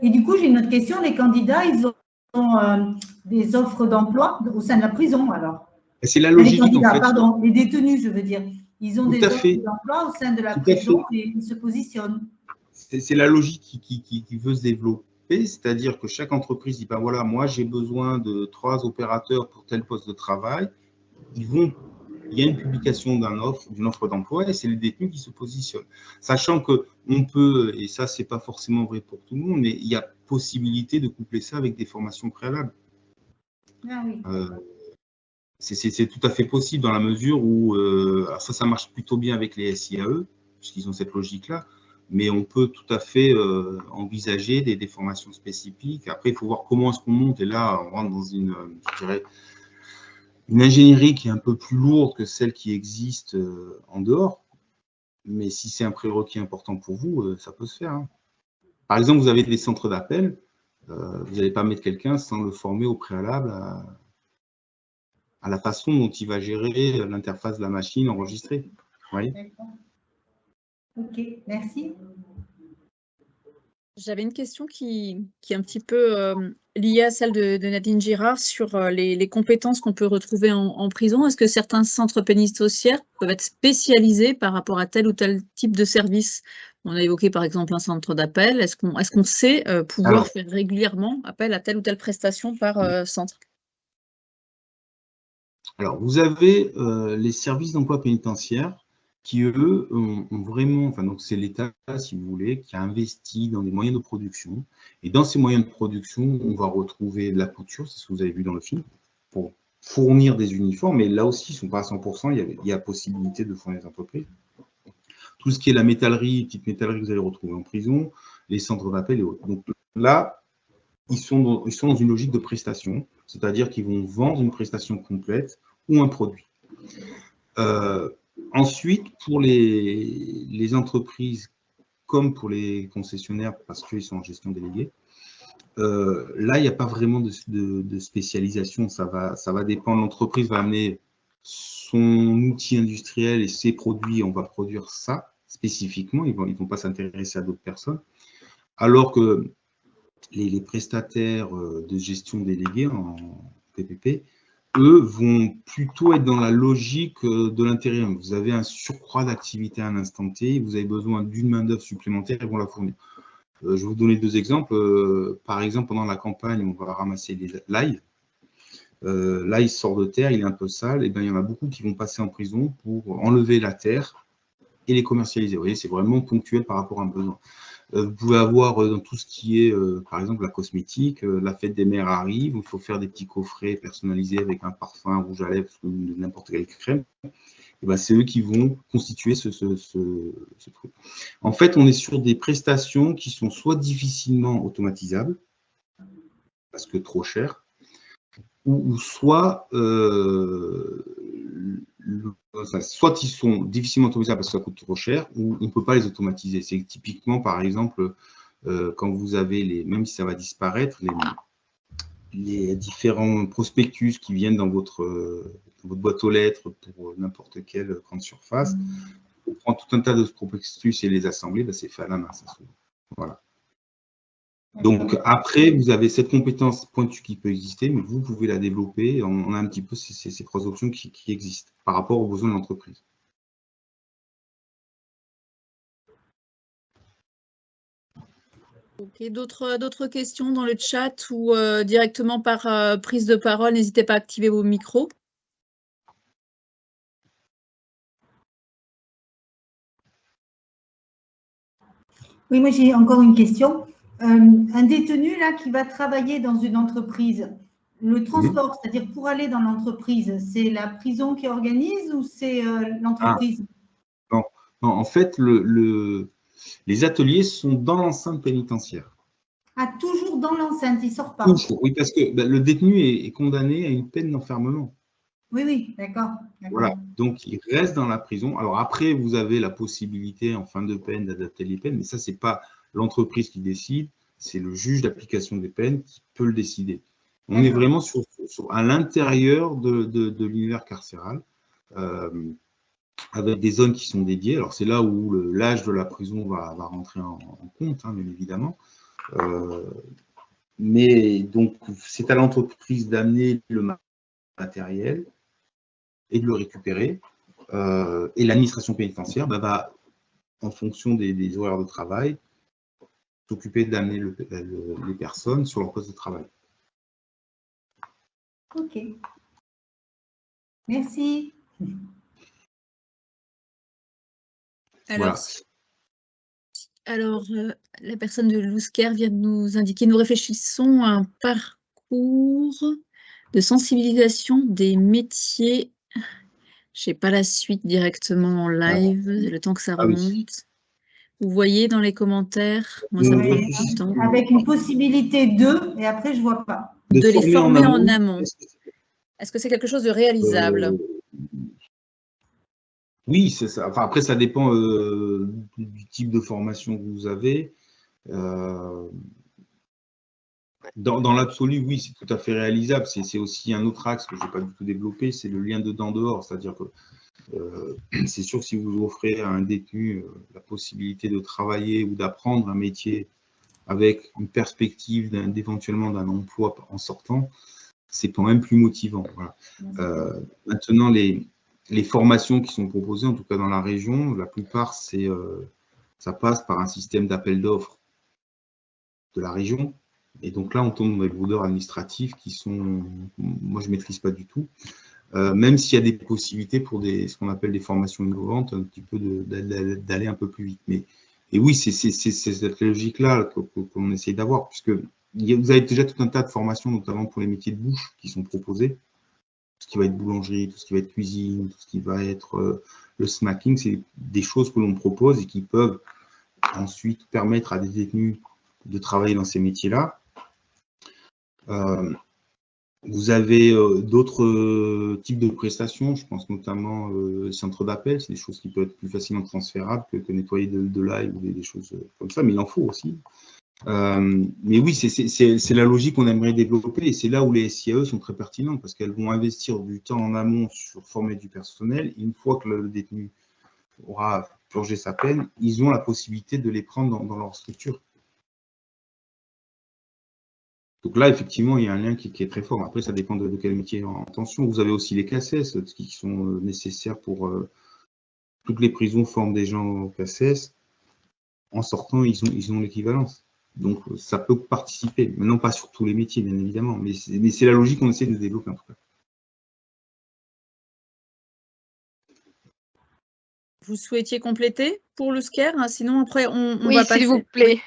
Et du coup, j'ai une autre question. Les candidats, ils ont des offres d'emploi au sein de la prison, alors? C'est la logique, les candidats, en fait. Pardon, les détenus, je veux dire. Ils ont des offres d'emploi au sein de la prison et ils se positionnent. C'est la logique qui veut se développer, c'est-à-dire que chaque entreprise dit, ben voilà, moi j'ai besoin de 3 opérateurs pour tel poste de travail. Il y a une publication d'une offre d'emploi et c'est les détenus qui se positionnent. Sachant qu'on peut, et ça c'est pas forcément vrai pour tout le monde, mais il y a possibilité de coupler ça avec des formations préalables. Ah oui. C'est tout à fait possible dans la mesure où, alors ça marche plutôt bien avec les SIAE, puisqu'ils ont cette logique-là, mais on peut tout à fait envisager des formations spécifiques. Après, il faut voir comment est-ce qu'on monte, et là, on rentre dans je dirais, une ingénierie qui est un peu plus lourde que celle qui existe en dehors, mais si c'est un prérequis important pour vous, ça peut se faire. Hein. Par exemple, vous avez des centres d'appel, vous n'allez pas mettre quelqu'un sans le former au préalable à la façon dont il va gérer l'interface de la machine enregistrée. Vous voyez ? Ok, merci. J'avais une question qui est un petit peu liée à celle de Nadine Girard sur les compétences qu'on peut retrouver en prison. Est-ce que certains centres pénitentiaires peuvent être spécialisés par rapport à tel ou tel type de service? On a évoqué par exemple un centre d'appel. Est-ce qu'on sait pouvoir faire régulièrement appel à telle ou telle prestation par centre? Alors, vous avez les services d'emploi pénitentiaire qui, eux, ont vraiment, enfin, donc c'est l'État, si vous voulez, qui a investi dans des moyens de production. Et dans ces moyens de production, on va retrouver de la couture, c'est ce que vous avez vu dans le film, pour fournir des uniformes. Mais là aussi, ils ne sont pas à 100%, il y a possibilité de fournir des entreprises. Tout ce qui est la métallerie, petite métallerie que vous allez retrouver en prison, les centres d'appel et autres. Donc là, ils sont dans une logique de prestation, c'est-à-dire qu'ils vont vendre une prestation complète ou un produit. Ensuite, pour les entreprises comme pour les concessionnaires parce qu'ils sont en gestion déléguée. Là, il n'y a pas vraiment de spécialisation. Ça va dépendre. L'entreprise va amener son outil industriel et ses produits. On va produire ça spécifiquement. Ils vont pas s'intéresser à d'autres personnes. Alors que les prestataires de gestion déléguée en PPP, eux, vont plutôt être dans la logique de l'intérieur. Vous avez un surcroît d'activité à un instant T, vous avez besoin d'une main-d'œuvre supplémentaire, ils vont la fournir. Je vais vous donner deux exemples. Par exemple, pendant la campagne, on va ramasser l'ail. L'ail sort de terre, il est un peu sale, et bien il y en a beaucoup qui vont passer en prison pour enlever la terre et les commercialiser. Vous voyez, c'est vraiment ponctuel par rapport à un besoin. Vous pouvez avoir dans tout ce qui est, par exemple, la cosmétique, la fête des mères arrive, il faut faire des petits coffrets personnalisés avec un parfum, un rouge à lèvres, n'importe quelle crème. Et ben, c'est eux qui vont constituer ce truc. En fait, on est sur des prestations qui sont soit difficilement automatisables, parce que trop cher, ou soit soit ils sont difficilement automatisables parce que ça coûte trop cher, ou on ne peut pas les automatiser. C'est typiquement, par exemple, quand vous avez, même si ça va disparaître, les différents prospectus qui viennent dans votre boîte aux lettres pour n'importe quelle grande surface. On prend tout un tas de prospectus et les assembler, ben c'est fait à la main, ça souvent. Voilà. Donc après, vous avez cette compétence pointue qui peut exister, mais vous pouvez la développer. On a un petit peu ces trois options qui existent par rapport aux besoins de l'entreprise. Ok, d'autres questions dans le chat ou directement par prise de parole, n'hésitez pas à activer vos micros. Oui, moi j'ai encore une question. Un détenu là qui va travailler dans une entreprise, le transport, c'est-à-dire pour aller dans l'entreprise, c'est la prison qui organise ou c'est l'entreprise? Non, en fait, les ateliers sont dans l'enceinte pénitentiaire. Ah, toujours dans l'enceinte, il ne sort pas. Toujours, oui, parce que le détenu est condamné à une peine d'enfermement. Oui, d'accord. Voilà, donc il reste dans la prison. Alors après, vous avez la possibilité en fin de peine d'adapter les peines, mais ça, ce n'est pas l'entreprise qui décide, c'est le juge d'application des peines qui peut le décider. On est vraiment à l'intérieur de l'univers carcéral, avec des zones qui sont dédiées. Alors c'est là où l'âge de la prison va rentrer en compte, hein, bien évidemment. Mais donc, c'est à l'entreprise d'amener le matériel et de le récupérer. Et l'administration pénitentiaire va, en fonction des horaires de travail, s'occuper d'amener les personnes sur leur poste de travail. Ok. Merci. Alors, la personne de Lousker vient de nous indiquer, nous réfléchissons à un parcours de sensibilisation des métiers. Je n'ai pas la suite directement en live, le temps que ça remonte. Oui. Vous voyez dans les commentaires, moi ça me prend plus de temps. Avec une possibilité et après je ne vois pas. De les former en amont. Est-ce que c'est quelque chose de réalisable? Oui, c'est ça. Enfin, après, ça dépend du type de formation que vous avez. Dans l'absolu, oui, c'est tout à fait réalisable. C'est aussi un autre axe que je n'ai pas du tout développé, c'est le lien dedans-dehors. C'est-à-dire que c'est sûr que si vous offrez à un détenu la possibilité de travailler ou d'apprendre un métier avec une perspective éventuellement d'un emploi en sortant, c'est quand même plus motivant. Voilà. Maintenant, les formations qui sont proposées, en tout cas dans la région, la plupart, ça passe par un système d'appel d'offres de la région. Et donc là, on tombe dans des lourdeurs administratives qui sont, moi, je ne maîtrise pas du tout. Même s'il y a des possibilités pour ce qu'on appelle des formations innovantes, un petit peu d'aller un peu plus vite. Et oui, c'est cette logique-là qu'on essaye d'avoir, puisque vous avez déjà tout un tas de formations, notamment pour les métiers de bouche, qui sont proposés. Tout ce qui va être boulangerie, tout ce qui va être cuisine, tout ce qui va être le smacking, c'est des choses que l'on propose et qui peuvent ensuite permettre à des détenus de travailler dans ces métiers-là. Vous avez d'autres types de prestations, je pense notamment centre d'appel, c'est des choses qui peuvent être plus facilement transférables que nettoyer de l'ail ou des choses comme ça, mais il en faut aussi. Mais oui, c'est la logique qu'on aimerait développer et c'est là où les SIAE sont très pertinentes parce qu'elles vont investir du temps en amont sur former du personnel. Une fois que le détenu aura purgé sa peine, ils ont la possibilité de les prendre dans leur structure. Donc là, effectivement, il y a un lien qui est très fort. Après, ça dépend de quel métier en tension. Vous avez aussi les CACES qui sont nécessaires pour toutes les prisons forment des gens au CACES. En sortant, ils ont l'équivalence. Donc, ça peut participer. Maintenant, pas sur tous les métiers, bien évidemment, mais c'est la logique qu'on essaie de développer en tout cas. Vous souhaitiez compléter pour le SCARE, hein, sinon après on Oui, va passer. s'il vous plaît.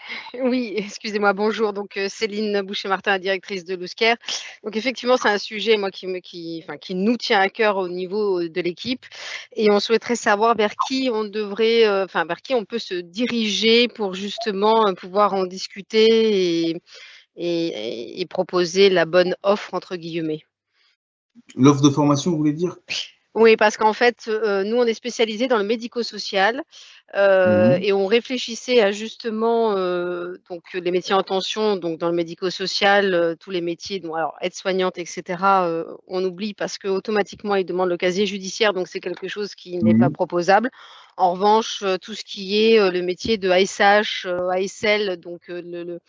Oui, excusez-moi, bonjour. Donc, Céline Boucher-Martin, la directrice de l'USCARE. Donc, effectivement, c'est un sujet, moi, qui nous tient à cœur au niveau de l'équipe. Et on souhaiterait savoir vers qui on devrait, vers qui on peut se diriger pour justement pouvoir en discuter et proposer la bonne offre, entre guillemets. L'offre de formation, vous voulez dire? Oui, parce qu'en fait, nous, on est spécialisé dans le médico-social et on réfléchissait à justement donc les métiers en tension, donc dans le médico-social, tous les métiers, donc alors aide-soignante, etc. On oublie parce que automatiquement ils demandent le casier judiciaire, donc c'est quelque chose qui n'est pas proposable. En revanche, tout ce qui est le métier de ASH, ASL, donc le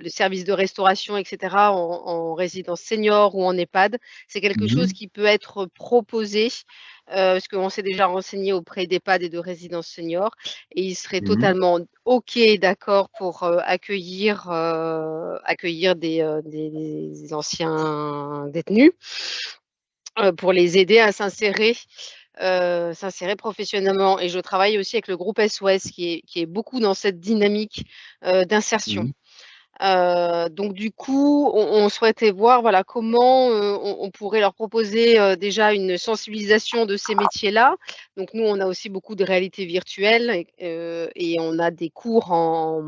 service de restauration, etc., en résidence senior ou en EHPAD, c'est quelque chose qui peut être proposé, parce qu'on s'est déjà renseigné auprès d'EHPAD et de résidence senior, et ils seraient totalement OK, d'accord pour accueillir des anciens détenus, pour les aider à s'insérer professionnellement. Et je travaille aussi avec le groupe SOS qui est beaucoup dans cette dynamique d'insertion. Donc du coup, on souhaitait voir voilà, comment on pourrait leur proposer déjà une sensibilisation de ces métiers-là. Donc nous, on a aussi beaucoup de réalité virtuelle et on a des cours en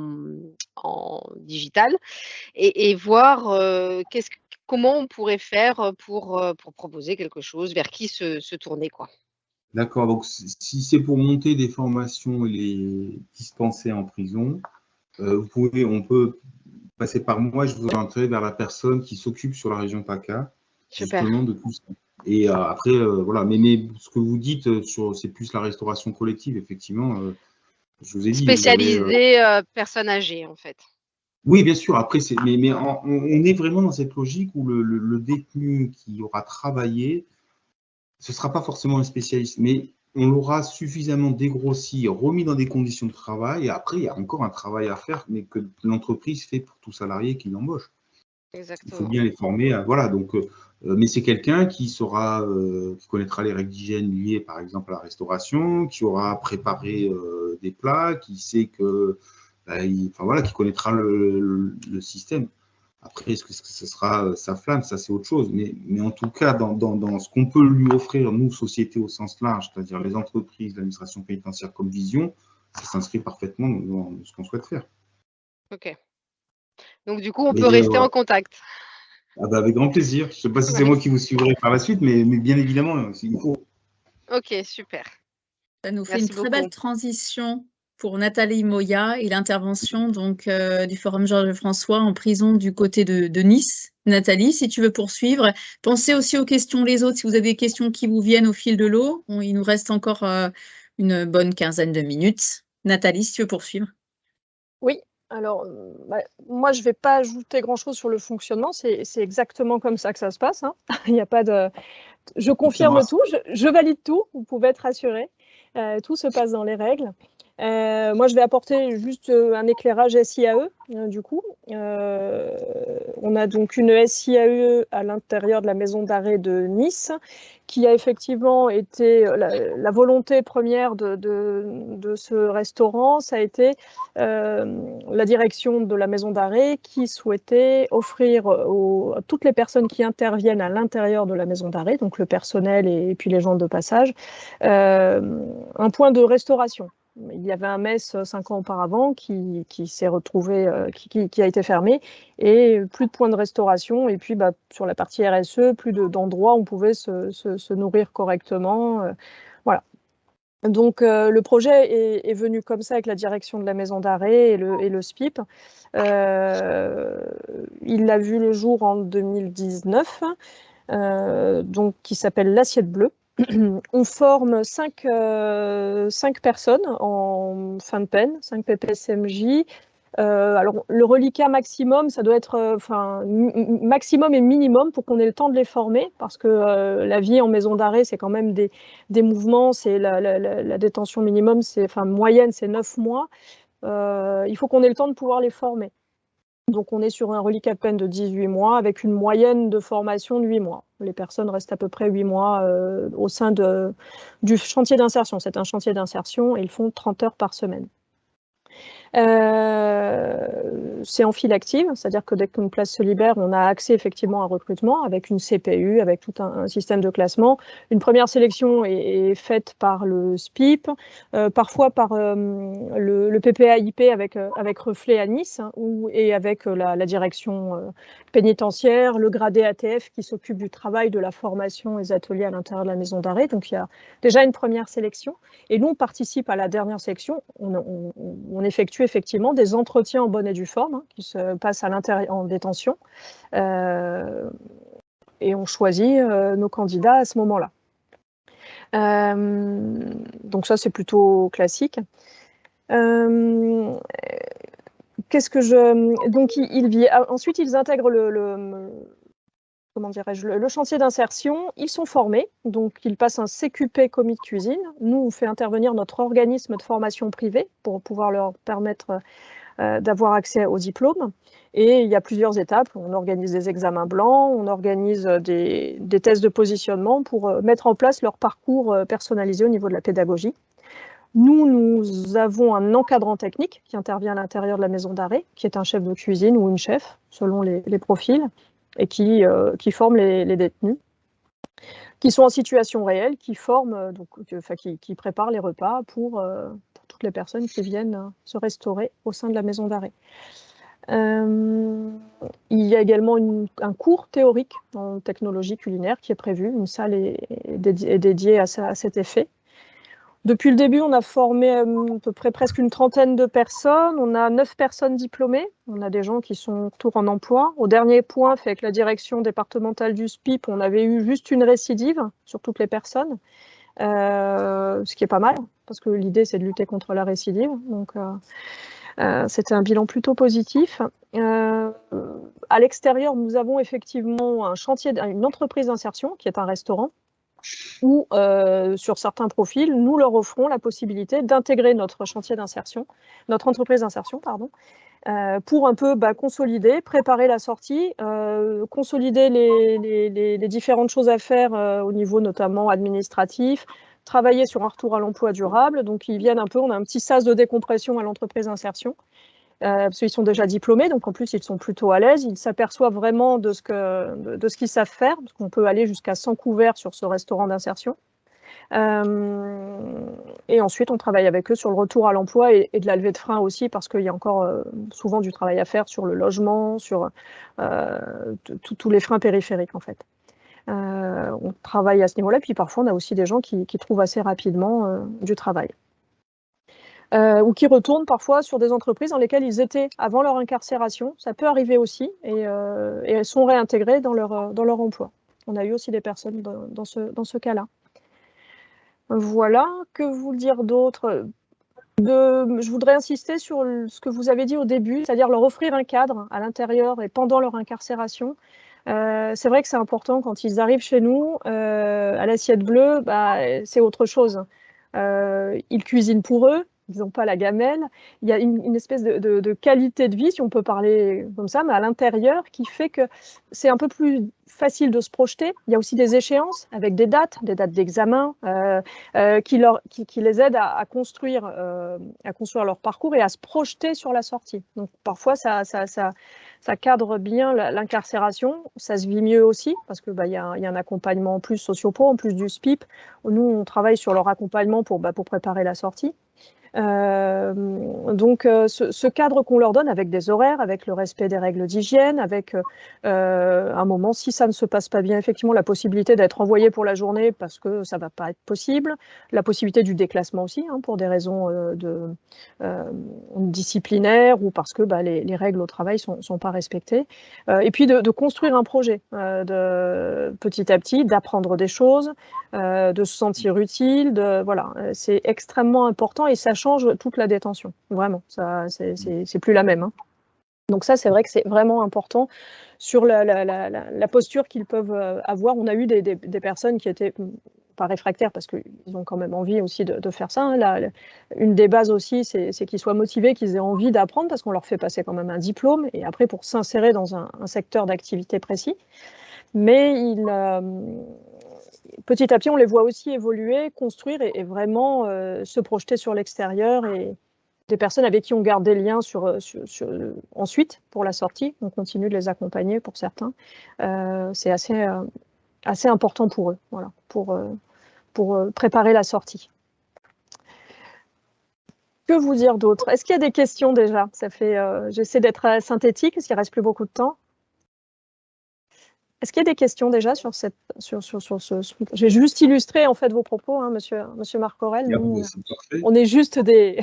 digital et voir comment on pourrait faire pour proposer quelque chose, vers qui se tourner, quoi. D'accord, donc si c'est pour monter des formations et les dispenser en prison, on peut passer par moi, je vous orienterai vers la personne qui s'occupe sur la région PACA, justement de tout ça. Et après, voilà, mais ce que vous dites, c'est plus la restauration collective, effectivement, je vous ai dit. Spécialisée personnes âgées, en fait. Oui, bien sûr, après, mais on est vraiment dans cette logique où le détenu qui aura travaillé, ce ne sera pas forcément un spécialiste, mais on l'aura suffisamment dégrossi, remis dans des conditions de travail. Et après, il y a encore un travail à faire, mais que l'entreprise fait pour tout salarié qui l'embauche. Exactement. Il faut bien les former. Voilà, donc, mais c'est quelqu'un qui qui connaîtra les règles d'hygiène liées, par exemple, à la restauration, qui aura préparé des plats, qui sait que, qui connaîtra le système. Après, est-ce que ce sera sa flamme? Ça, c'est autre chose. Mais en tout cas, dans ce qu'on peut lui offrir, nous, société au sens large, c'est-à-dire les entreprises, l'administration pénitentiaire comme vision, ça s'inscrit parfaitement dans ce qu'on souhaite faire. OK. Donc, du coup, on peut rester en contact. Ah bah, avec grand plaisir. Je ne sais pas si c'est moi qui vous suivrai par la suite, mais bien évidemment, il faut. OK, super. Ça nous fait une très belle transition pour Nathalie Moya et l'intervention donc du Forum Georges François en prison du côté de Nice. Nathalie, si tu veux poursuivre, pensez aussi aux questions les autres. Si vous avez des questions qui vous viennent au fil de l'eau, il nous reste encore une bonne quinzaine de minutes. Nathalie, si tu veux poursuivre. Oui, alors moi je ne vais pas ajouter grand-chose sur le fonctionnement, c'est exactement comme ça que ça se passe. Hein. Il n'y a pas de... Je confirme tout, je valide tout, vous pouvez être rassurés. Tout se passe dans les règles. Moi, je vais apporter juste un éclairage SIAE, du coup. On a donc une SIAE à l'intérieur de la maison d'arrêt de Nice, qui a effectivement été la volonté première de ce restaurant, ça a été la direction de la maison d'arrêt qui souhaitait offrir à toutes les personnes qui interviennent à l'intérieur de la maison d'arrêt, donc le personnel et puis les gens de passage, un point de restauration. il y avait un MES 5 ans auparavant qui s'est retrouvé, qui a été fermé, et plus de points de restauration. Et puis sur la partie RSE, plus d'endroits où on pouvait se nourrir correctement. Voilà. Donc le projet est venu comme ça avec la direction de la maison d'arrêt et le SPIP. Il a vu le jour en 2019, donc qui s'appelle l'Assiette Bleue. On forme 5 personnes en fin de peine, 5 PPSMJ. Alors, le reliquat maximum, ça doit être maximum et minimum pour qu'on ait le temps de les former, parce que la vie en maison d'arrêt, c'est quand même des mouvements. C'est la détention minimum, moyenne, c'est 9 mois. Il faut qu'on ait le temps de pouvoir les former. Donc, on est sur un reliquat de peine de 18 mois avec une moyenne de formation de 8 mois. Les personnes restent à peu près 8 mois au sein du chantier d'insertion. C'est un chantier d'insertion et ils font 30 heures par semaine. C'est en file active, c'est-à-dire que dès qu'une place se libère, on a accès effectivement à un recrutement avec une CPU, avec tout un système de classement. Une première sélection est faite par le SPIP, parfois par le PPAIP avec reflet à Nice, et avec la direction pénitentiaire, le gradé ATF qui s'occupe du travail, de la formation et des ateliers à l'intérieur de la maison d'arrêt. Donc il y a déjà une première sélection. Et nous, on participe à la dernière sélection. On effectue effectivement des entretiens en bonne et due forme qui se passent à l'intérieur en détention. Et on choisit nos candidats à ce moment-là. Donc ça, c'est plutôt classique. Donc, ensuite, ils intègrent le chantier d'insertion. Ils sont formés, donc ils passent un CQP commis de cuisine. Nous, on fait intervenir notre organisme de formation privée pour pouvoir leur permettre d'avoir accès au diplôme. Et il y a plusieurs étapes. On organise des examens blancs, on organise des tests de positionnement pour mettre en place leur parcours personnalisé au niveau de la pédagogie. Nous avons un encadrant technique qui intervient à l'intérieur de la maison d'arrêt, qui est un chef de cuisine ou une chef, selon les profils, et qui forme les détenus, qui sont en situation réelle, qui forment, qui préparent les repas pour toutes les personnes qui viennent se restaurer au sein de la maison d'arrêt. Il y a également un cours théorique en technologie culinaire qui est prévu. Une salle est dédiée à cet effet. Depuis le début, on a formé à peu près presque une trentaine de personnes. On a 9 personnes diplômées. On a des gens qui sont toujours en emploi. Au dernier point, fait avec la direction départementale du SPIP, on avait eu juste une récidive sur toutes les personnes, ce qui est pas mal, parce que l'idée, c'est de lutter contre la récidive. Donc, c'était un bilan plutôt positif. À l'extérieur, nous avons effectivement une entreprise d'insertion qui est un restaurant, où sur certains profils, nous leur offrons la possibilité d'intégrer notre chantier d'insertion, notre entreprise d'insertion, pardon, pour un peu consolider, préparer la sortie, consolider les différentes choses à faire au niveau notamment administratif, travailler sur un retour à l'emploi durable. Donc ils viennent un peu, on a un petit sas de décompression à l'entreprise d'insertion. Parce qu'ils sont déjà diplômés, donc en plus ils sont plutôt à l'aise, ils s'aperçoivent vraiment de ce qu'ils savent faire, parce qu'on peut aller jusqu'à 100 couverts sur ce restaurant d'insertion. Et ensuite on travaille avec eux sur le retour à l'emploi et de la levée de frein aussi, parce qu'il y a encore souvent du travail à faire sur le logement, sur tous les freins périphériques en fait. On travaille à ce niveau-là, puis parfois on a aussi des gens qui trouvent assez rapidement du travail. Ou qui retournent parfois sur des entreprises dans lesquelles ils étaient avant leur incarcération. Ça peut arriver aussi, et elles sont réintégrées dans leur emploi. On a eu aussi des personnes dans ce cas-là. Voilà, que vous dire d'autre ? Je voudrais insister sur ce que vous avez dit au début, c'est-à-dire leur offrir un cadre à l'intérieur et pendant leur incarcération. C'est vrai que c'est important quand ils arrivent chez nous, à l'Assiette Bleue, c'est autre chose. Ils cuisinent pour eux. Ils n'ont pas la gamelle. Il y a une espèce de qualité de vie, si on peut parler comme ça, mais à l'intérieur, qui fait que c'est un peu plus facile de se projeter. Il y a aussi des échéances avec des dates d'examen qui les aident à construire leur parcours et à se projeter sur la sortie. Donc parfois, ça cadre bien l'incarcération. Ça se vit mieux aussi parce que y a un accompagnement en plus sociopro, en plus du SPIP. Nous, on travaille sur leur accompagnement pour préparer la sortie. Donc, ce cadre qu'on leur donne avec des horaires, avec le respect des règles d'hygiène, avec un moment, si ça ne se passe pas bien, effectivement, la possibilité d'être envoyé pour la journée parce que ça ne va pas être possible, la possibilité du déclassement aussi, hein, pour des raisons disciplinaires ou parce que les règles au travail ne sont pas respectées. Et puis de construire un projet petit à petit, d'apprendre des choses, de se sentir utile, voilà, c'est extrêmement important et ça change toute la détention, vraiment, ça c'est plus la même. Hein. Donc ça, c'est vrai que c'est vraiment important sur la posture qu'ils peuvent avoir. On a eu des personnes qui étaient pas réfractaires parce qu'ils ont quand même envie aussi de faire ça. Hein. Une des bases aussi, c'est qu'ils soient motivés, qu'ils aient envie d'apprendre parce qu'on leur fait passer quand même un diplôme et après pour s'insérer dans un secteur d'activité précis. Mais petit à petit, on les voit aussi évoluer, construire et vraiment se projeter sur l'extérieur et des personnes avec qui on garde des liens ensuite pour la sortie. On continue de les accompagner pour certains. C'est assez important pour eux, voilà, pour préparer la sortie. Que vous dire d'autre? Est-ce qu'il y a des questions déjà? J'essaie d'être synthétique, parce qu'il ne reste plus beaucoup de temps. Est-ce qu'il y a des questions déjà sur ce... J'ai juste illustré en fait vos propos, hein, monsieur Marc Aurel. Nous, on est juste des...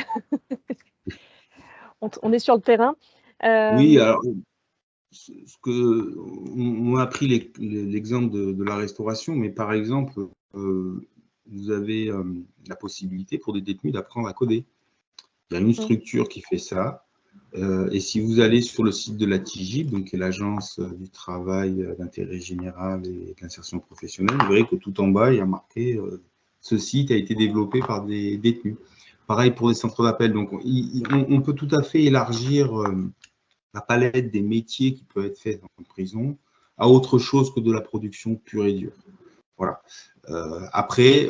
on est sur le terrain. Oui, alors, on a pris l'exemple de la restauration, mais par exemple, vous avez la possibilité pour des détenus d'apprendre à coder. Il y a une structure qui fait ça. Et si vous allez sur le site de la TIGIP, donc qui est l'Agence du travail d'intérêt général et de l'insertion professionnelle, vous verrez que tout en bas, il y a marqué ce site a été développé par des détenus. Pareil pour les centres d'appel. Donc, on peut tout à fait élargir la palette des métiers qui peuvent être faits en prison à autre chose que de la production pure et dure. Voilà. Après,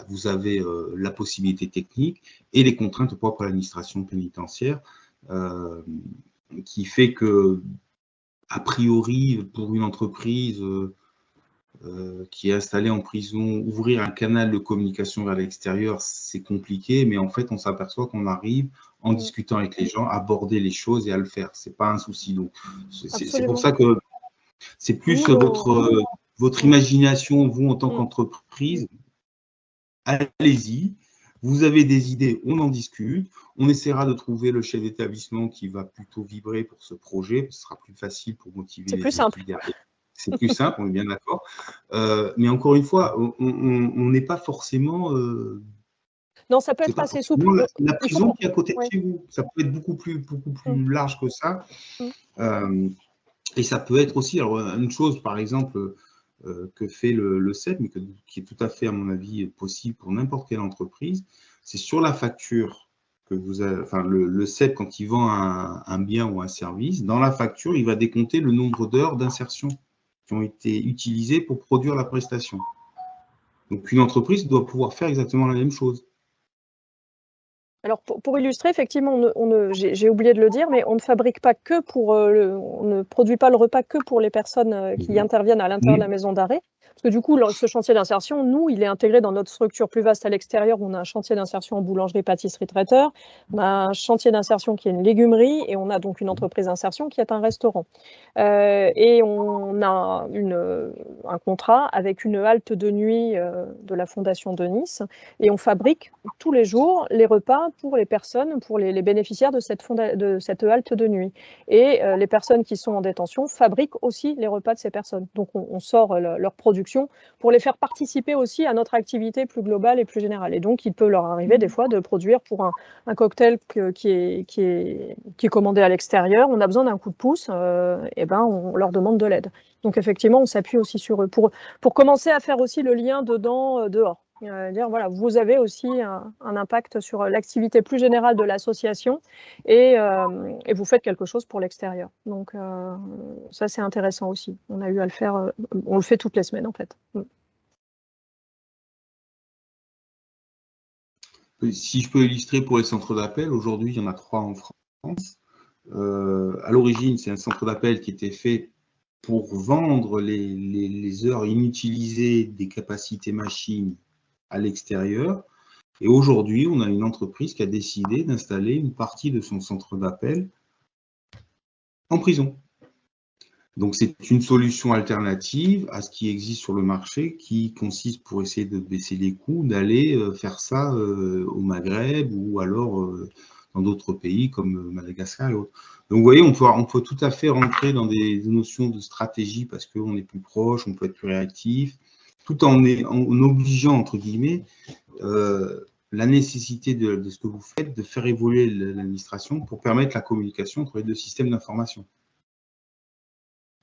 vous avez la possibilité technique et les contraintes propres à l'administration pénitentiaire. Qui fait que, a priori, pour une entreprise qui est installée en prison, ouvrir un canal de communication vers l'extérieur, c'est compliqué, mais en fait, on s'aperçoit qu'on arrive, en discutant avec les gens, à aborder les choses et à le faire. Ce n'est pas un souci. Donc, c'est pour ça que c'est plus votre imagination, vous, en tant qu'entreprise. Allez-y. Vous avez des idées, on en discute. On essaiera de trouver le chef d'établissement qui va plutôt vibrer pour ce projet. Ce sera plus facile pour motiver les équipes derrière. C'est plus simple, on est bien d'accord. Mais encore une fois, on n'est pas forcément… non, ça peut être assez souple. La prison qui est à côté de chez vous, ça peut être beaucoup plus large que ça. Et ça peut être aussi, alors une chose par exemple que fait le CEP, mais qui est tout à fait à mon avis possible pour n'importe quelle entreprise, c'est sur la facture que vous avez, enfin le CEP quand il vend un bien ou un service, dans la facture il va décompter le nombre d'heures d'insertion qui ont été utilisées pour produire la prestation. Donc une entreprise doit pouvoir faire exactement la même chose. Alors pour illustrer, effectivement, j'ai oublié de le dire, mais on ne fabrique pas que pour on ne produit pas le repas que pour les personnes qui interviennent à l'intérieur de la maison d'arrêt. Parce que du coup, ce chantier d'insertion, nous, il est intégré dans notre structure plus vaste à l'extérieur. On a un chantier d'insertion en boulangerie, pâtisserie, traiteur. On a un chantier d'insertion qui est une légumerie et on a donc une entreprise d'insertion qui est un restaurant. Et on a un contrat avec une halte de nuit de la Fondation de Nice et on fabrique tous les jours les repas pour les personnes, pour les bénéficiaires de cette halte de nuit. Et les personnes qui sont en détention fabriquent aussi les repas de ces personnes. Donc on sort leur production pour les faire participer aussi à notre activité plus globale et plus générale. Et donc il peut leur arriver des fois de produire pour un cocktail qui est commandé à l'extérieur. On a besoin d'un coup de pouce, et ben on leur demande de l'aide. Donc effectivement, on s'appuie aussi sur eux pour commencer à faire aussi le lien dedans-dehors. Dire voilà, vous avez aussi un impact sur l'activité plus générale de l'association et vous faites quelque chose pour l'extérieur. Donc ça c'est intéressant aussi. On a eu à le faire, on le fait toutes les semaines en fait. Si je peux illustrer pour les centres d'appel, aujourd'hui il y en a 3 en France. À l'origine, c'est un centre d'appel qui était fait pour vendre les heures inutilisées des capacités machines à l'extérieur. Et aujourd'hui, on a une entreprise qui a décidé d'installer une partie de son centre d'appel en prison. Donc, c'est une solution alternative à ce qui existe sur le marché qui consiste, pour essayer de baisser les coûts, d'aller faire ça au Maghreb ou alors dans d'autres pays comme Madagascar et autres. Donc, vous voyez, on peut tout à fait rentrer dans des notions de stratégie parce qu'on est plus proche, on peut être plus réactif, tout en obligeant, entre guillemets, la nécessité de ce que vous faites de faire évoluer l'administration pour permettre la communication entre les deux systèmes d'information.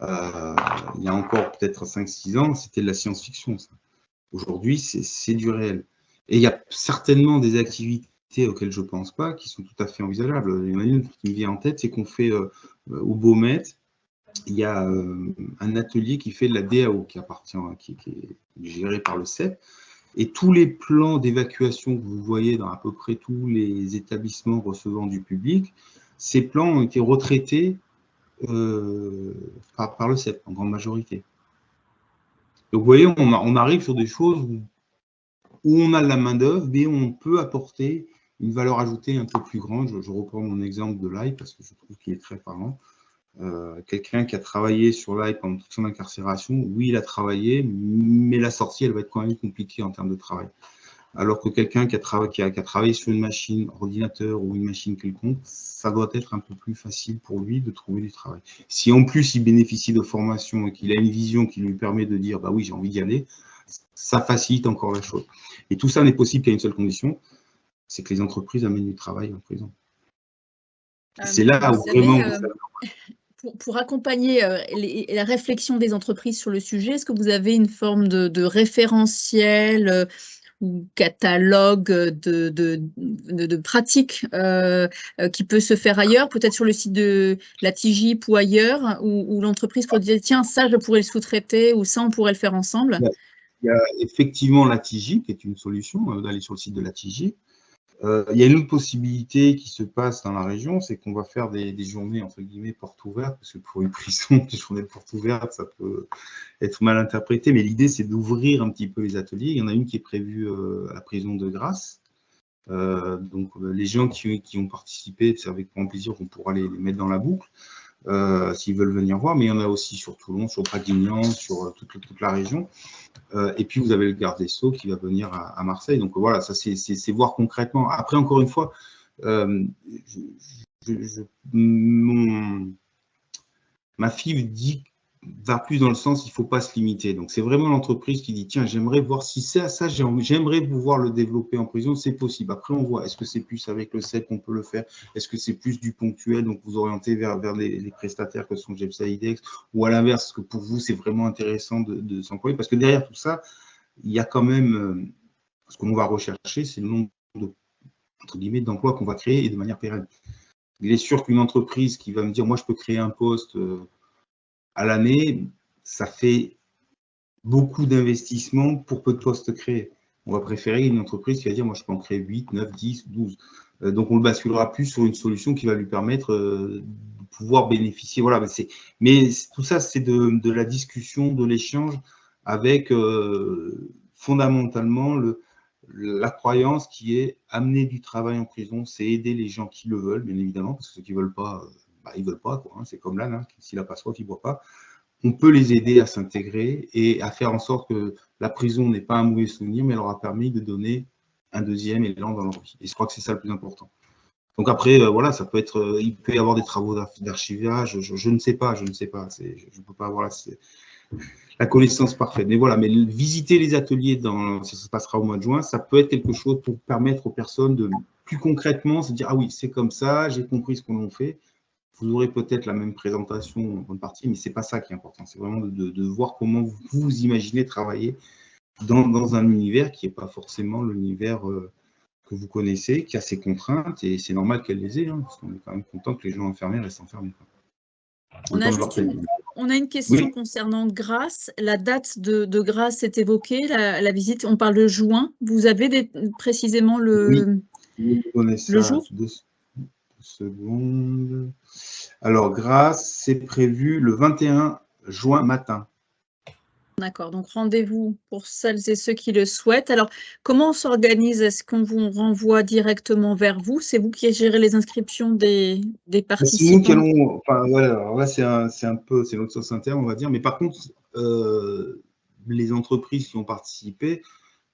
Il y a encore peut-être 5-6 ans, c'était de la science-fiction. Aujourd'hui, c'est du réel. Et il y a certainement des activités auxquelles je ne pense pas qui sont tout à fait envisageables. Il y en a une qui me vient en tête, c'est qu'on fait au Beaumet, il y a un atelier qui fait de la DAO, qui est géré par le CEP. Et tous les plans d'évacuation que vous voyez dans à peu près tous les établissements recevant du public, ces plans ont été retraités par le CEP, en grande majorité. Donc, vous voyez, on arrive sur des choses où on a de la main-d'œuvre, mais on peut apporter une valeur ajoutée un peu plus grande. Je reprends mon exemple de l'AI parce que je trouve qu'il est très parlant. Quelqu'un qui a travaillé sur l'AI pendant toute son incarcération, oui, il a travaillé, mais la sortie, elle va être quand même compliquée en termes de travail. Alors que quelqu'un qui a travaillé sur une machine, ordinateur ou une machine quelconque, ça doit être un peu plus facile pour lui de trouver du travail. Si en plus il bénéficie de formation et qu'il a une vision qui lui permet de dire « bah oui, j'ai envie d'y aller », ça facilite encore la chose. Et tout ça n'est possible qu'à une seule condition, c'est que les entreprises amènent du travail en prison. C'est là où vraiment… Pour accompagner la réflexion des entreprises sur le sujet, est-ce que vous avez une forme de référentiel ou catalogue de pratiques qui peut se faire ailleurs, peut-être sur le site de la TIGIP ou ailleurs, où l'entreprise pourrait dire « tiens, ça, je pourrais le sous-traiter » ou « ça, on pourrait le faire ensemble ». Il y a effectivement la TIGIP, qui est une solution, d'aller sur le site de la TIGIP. Il y a une autre possibilité qui se passe dans la région, c'est qu'on va faire des journées, entre guillemets, portes ouvertes, parce que pour une prison, des journées de portes ouvertes, ça peut être mal interprété, mais l'idée, c'est d'ouvrir un petit peu les ateliers. Il y en a une qui est prévue à la prison de Grasse. Donc, les gens qui ont participé, c'est avec grand plaisir qu'on pourra les mettre dans la boucle, s'ils veulent venir voir, mais il y en a aussi sur Toulon, sur Draguignan, sur toute la région. Et puis, vous avez le garde des Sceaux qui va venir à Marseille. Donc, voilà, ça, c'est voir concrètement. Après, encore une fois, ma fille va plus dans le sens, il ne faut pas se limiter. Donc, c'est vraiment l'entreprise qui dit, tiens, j'aimerais voir si c'est à ça, j'aimerais pouvoir le développer en prison, c'est possible. Après, on voit, est-ce que c'est plus avec le CEP qu'on peut le faire? Est-ce que c'est plus du ponctuel, donc vous orientez vers les prestataires que sont GEPSA, IDEX, ou à l'inverse, que pour vous, c'est vraiment intéressant de s'employer? Parce que derrière tout ça, il y a quand même, ce qu'on va rechercher, c'est le nombre entre guillemets, d'emplois qu'on va créer et de manière pérenne. Il est sûr qu'une entreprise qui va me dire, moi, je peux créer un poste à l'année, ça fait beaucoup d'investissements pour peu de postes créés. On va préférer une entreprise qui va dire, moi, je peux en créer 8, 9, 10, 12. Donc, on le basculera plus sur une solution qui va lui permettre de pouvoir bénéficier. Voilà, mais tout ça, c'est de la discussion, de l'échange avec fondamentalement la croyance qui est amener du travail en prison, c'est aider les gens qui le veulent, bien évidemment, parce que ceux qui ne veulent pas, ils ne veulent pas, quoi, hein, c'est comme l'âne, hein, s'il n'a pas soif, il ne boit pas. On peut les aider à s'intégrer et à faire en sorte que la prison n'est pas un mauvais souvenir, mais elle leur a permis de donner un deuxième élan dans leur vie. Et je crois que c'est ça le plus important. Donc après, voilà, ça peut être, il peut y avoir des travaux d'archivage, je ne sais pas, je ne peux pas avoir la connaissance parfaite. Mais voilà, mais visiter les ateliers, ça se passera au mois de juin, ça peut être quelque chose pour permettre aux personnes de plus concrètement se dire, ah oui, c'est comme ça, j'ai compris ce qu'on en fait. Vous aurez peut-être la même présentation en bonne partie, mais ce n'est pas ça qui est important. C'est vraiment de voir comment vous imaginez travailler dans un univers qui n'est pas forcément l'univers que vous connaissez, qui a ses contraintes, et c'est normal qu'elle les ait, hein, parce qu'on est quand même content que les gens enfermés restent enfermés. On a une question concernant Grasse. La date de Grasse est évoquée, la visite, on parle de juin. Vous avez précisément le jour? 2 secondes. Alors, Grasse, c'est prévu le 21 juin matin. D'accord, donc rendez-vous pour celles et ceux qui le souhaitent. Alors, comment on s'organise? Est-ce qu'on vous renvoie directement vers vous? C'est vous qui gérez les inscriptions des C'est nous qui participants? allons, enfin voilà, alors là c'est un peu, c'est notre sauce interne, on va dire, mais par contre, les entreprises qui ont participé,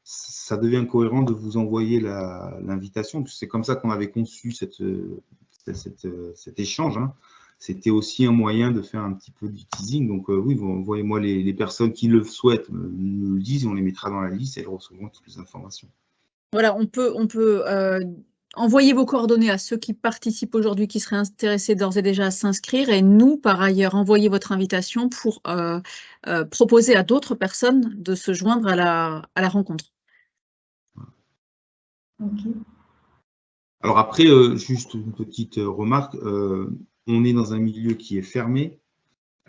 ça devient cohérent de vous envoyer l'invitation, puisque c'est comme ça qu'on avait conçu cet échange, hein. C'était aussi un moyen de faire un petit peu du teasing. Donc oui, envoyez-moi les personnes qui le souhaitent, nous le disent, on les mettra dans la liste et elles recevront toutes les informations. Voilà, on peut envoyer vos coordonnées à ceux qui participent aujourd'hui, qui seraient intéressés d'ores et déjà à s'inscrire, et nous, par ailleurs, envoyer votre invitation pour proposer à d'autres personnes de se joindre à la rencontre. Ok. Alors après, juste une petite remarque, on est dans un milieu qui est fermé,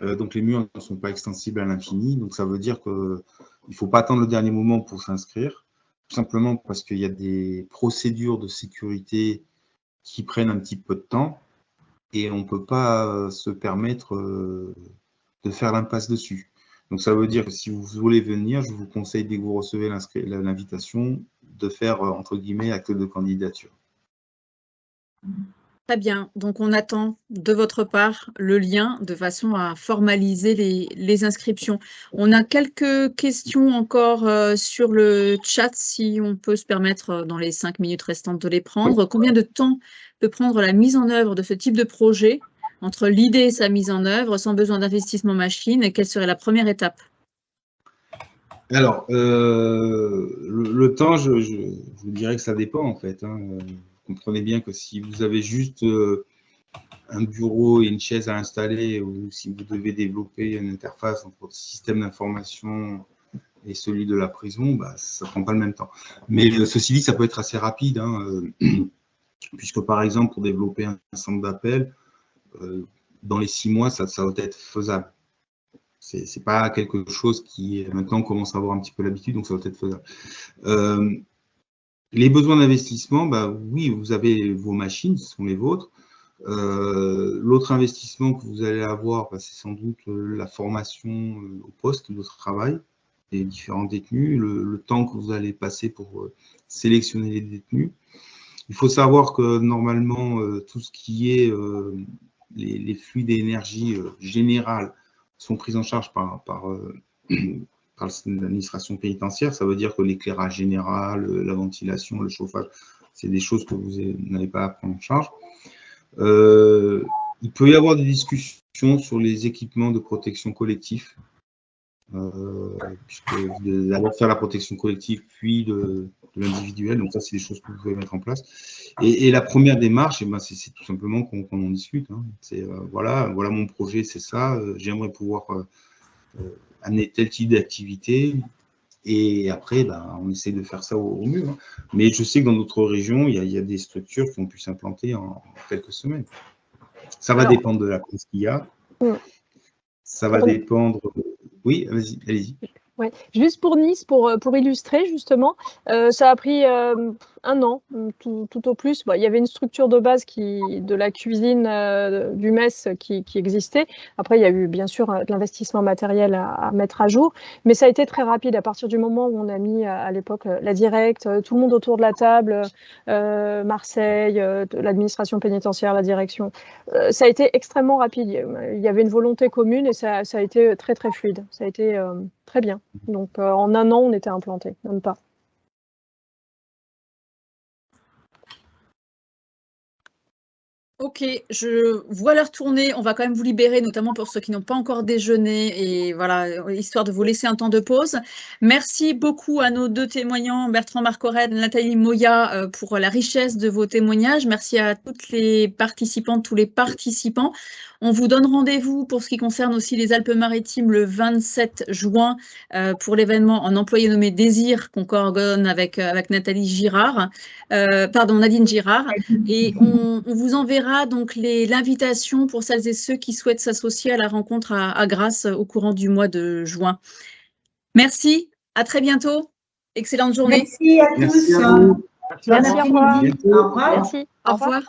donc les murs ne sont pas extensibles à l'infini, donc ça veut dire qu'il ne faut pas attendre le dernier moment pour s'inscrire, tout simplement parce qu'il y a des procédures de sécurité qui prennent un petit peu de temps et on ne peut pas se permettre de faire l'impasse dessus. Donc ça veut dire que si vous voulez venir, je vous conseille, dès que vous recevez l'invitation, de faire, entre guillemets, acte de candidature. Très bien, donc on attend de votre part le lien de façon à formaliser les inscriptions. On a quelques questions encore sur le chat, si on peut se permettre dans les 5 minutes restantes de les prendre. Combien de temps peut prendre la mise en œuvre de ce type de projet entre l'idée et sa mise en œuvre sans besoin d'investissement machine, et quelle serait la première étape? Alors, le temps, je vous dirais que ça dépend en fait, hein. Vous comprenez bien que si vous avez juste un bureau et une chaise à installer, ou si vous devez développer une interface entre votre système d'information et celui de la prison, bah, ça ne prend pas le même temps. Mais ceci dit, ça peut être assez rapide, hein, puisque par exemple, pour développer un centre d'appel, dans les 6 mois, ça doit être faisable. Ce n'est pas quelque chose qui, maintenant, on commence à avoir un petit peu l'habitude, donc ça doit être faisable. Les besoins d'investissement, bah, oui, vous avez vos machines, ce sont les vôtres. L'autre investissement que vous allez avoir, bah, c'est sans doute la formation au poste de travail des différents détenus, le temps que vous allez passer pour sélectionner les détenus. Il faut savoir que normalement, tout ce qui est les flux d'énergie générale sont pris en charge par l'administration pénitentiaire. Ça veut dire que l'éclairage général, la ventilation, le chauffage, c'est des choses que vous n'avez pas à prendre en charge. Il peut y avoir des discussions sur les équipements de protection collective, puisque vous allez faire la protection collective puis de l'individuel. Donc ça, c'est des choses que vous pouvez mettre en place. Et la première démarche, eh ben, c'est tout simplement qu'on en discute, hein. C'est voilà mon projet, c'est ça. J'aimerais pouvoir amener tel type d'activité, et après, ben, on essaie de faire ça au mieux, hein. Mais je sais que dans d'autres régions, il y a des structures qui ont pu s'implanter en quelques semaines. Ça va dépendre de la cause qu'il y a. Ça va dépendre… Oui, vas-y, allez-y. Ouais. Juste pour Nice, pour illustrer justement, ça a pris 1 an, tout au plus. Bon, il y avait une structure de base de la cuisine du MES qui existait. Après, il y a eu bien sûr de l'investissement matériel à mettre à jour, mais ça a été très rapide à partir du moment où on a mis à l'époque la directe, tout le monde autour de la table, Marseille, l'administration pénitentiaire, la direction. Ça a été extrêmement rapide. Il y avait une volonté commune et ça a été très très fluide. Ça a été très bien. Donc en 1 an, on était implanté, même pas. Ok, je vois l'heure tourner. On va quand même vous libérer, notamment pour ceux qui n'ont pas encore déjeuné, et voilà, histoire de vous laisser un temps de pause. Merci beaucoup à nos 2 témoignants, Bertrand Marcorel et Nathalie Moya, pour la richesse de vos témoignages. Merci à toutes les participantes, tous les participants. On vous donne rendez-vous pour ce qui concerne aussi les Alpes-Maritimes le 27 juin pour l'événement En employé nommé Désir qu'on coordonne avec Nadine Girard. Et on vous enverra donc l'invitation pour celles et ceux qui souhaitent s'associer à la rencontre à Grasse au courant du mois de juin. Merci, à très bientôt. Excellente journée. Merci à tous. Merci, au revoir. Au revoir. Merci. Au revoir.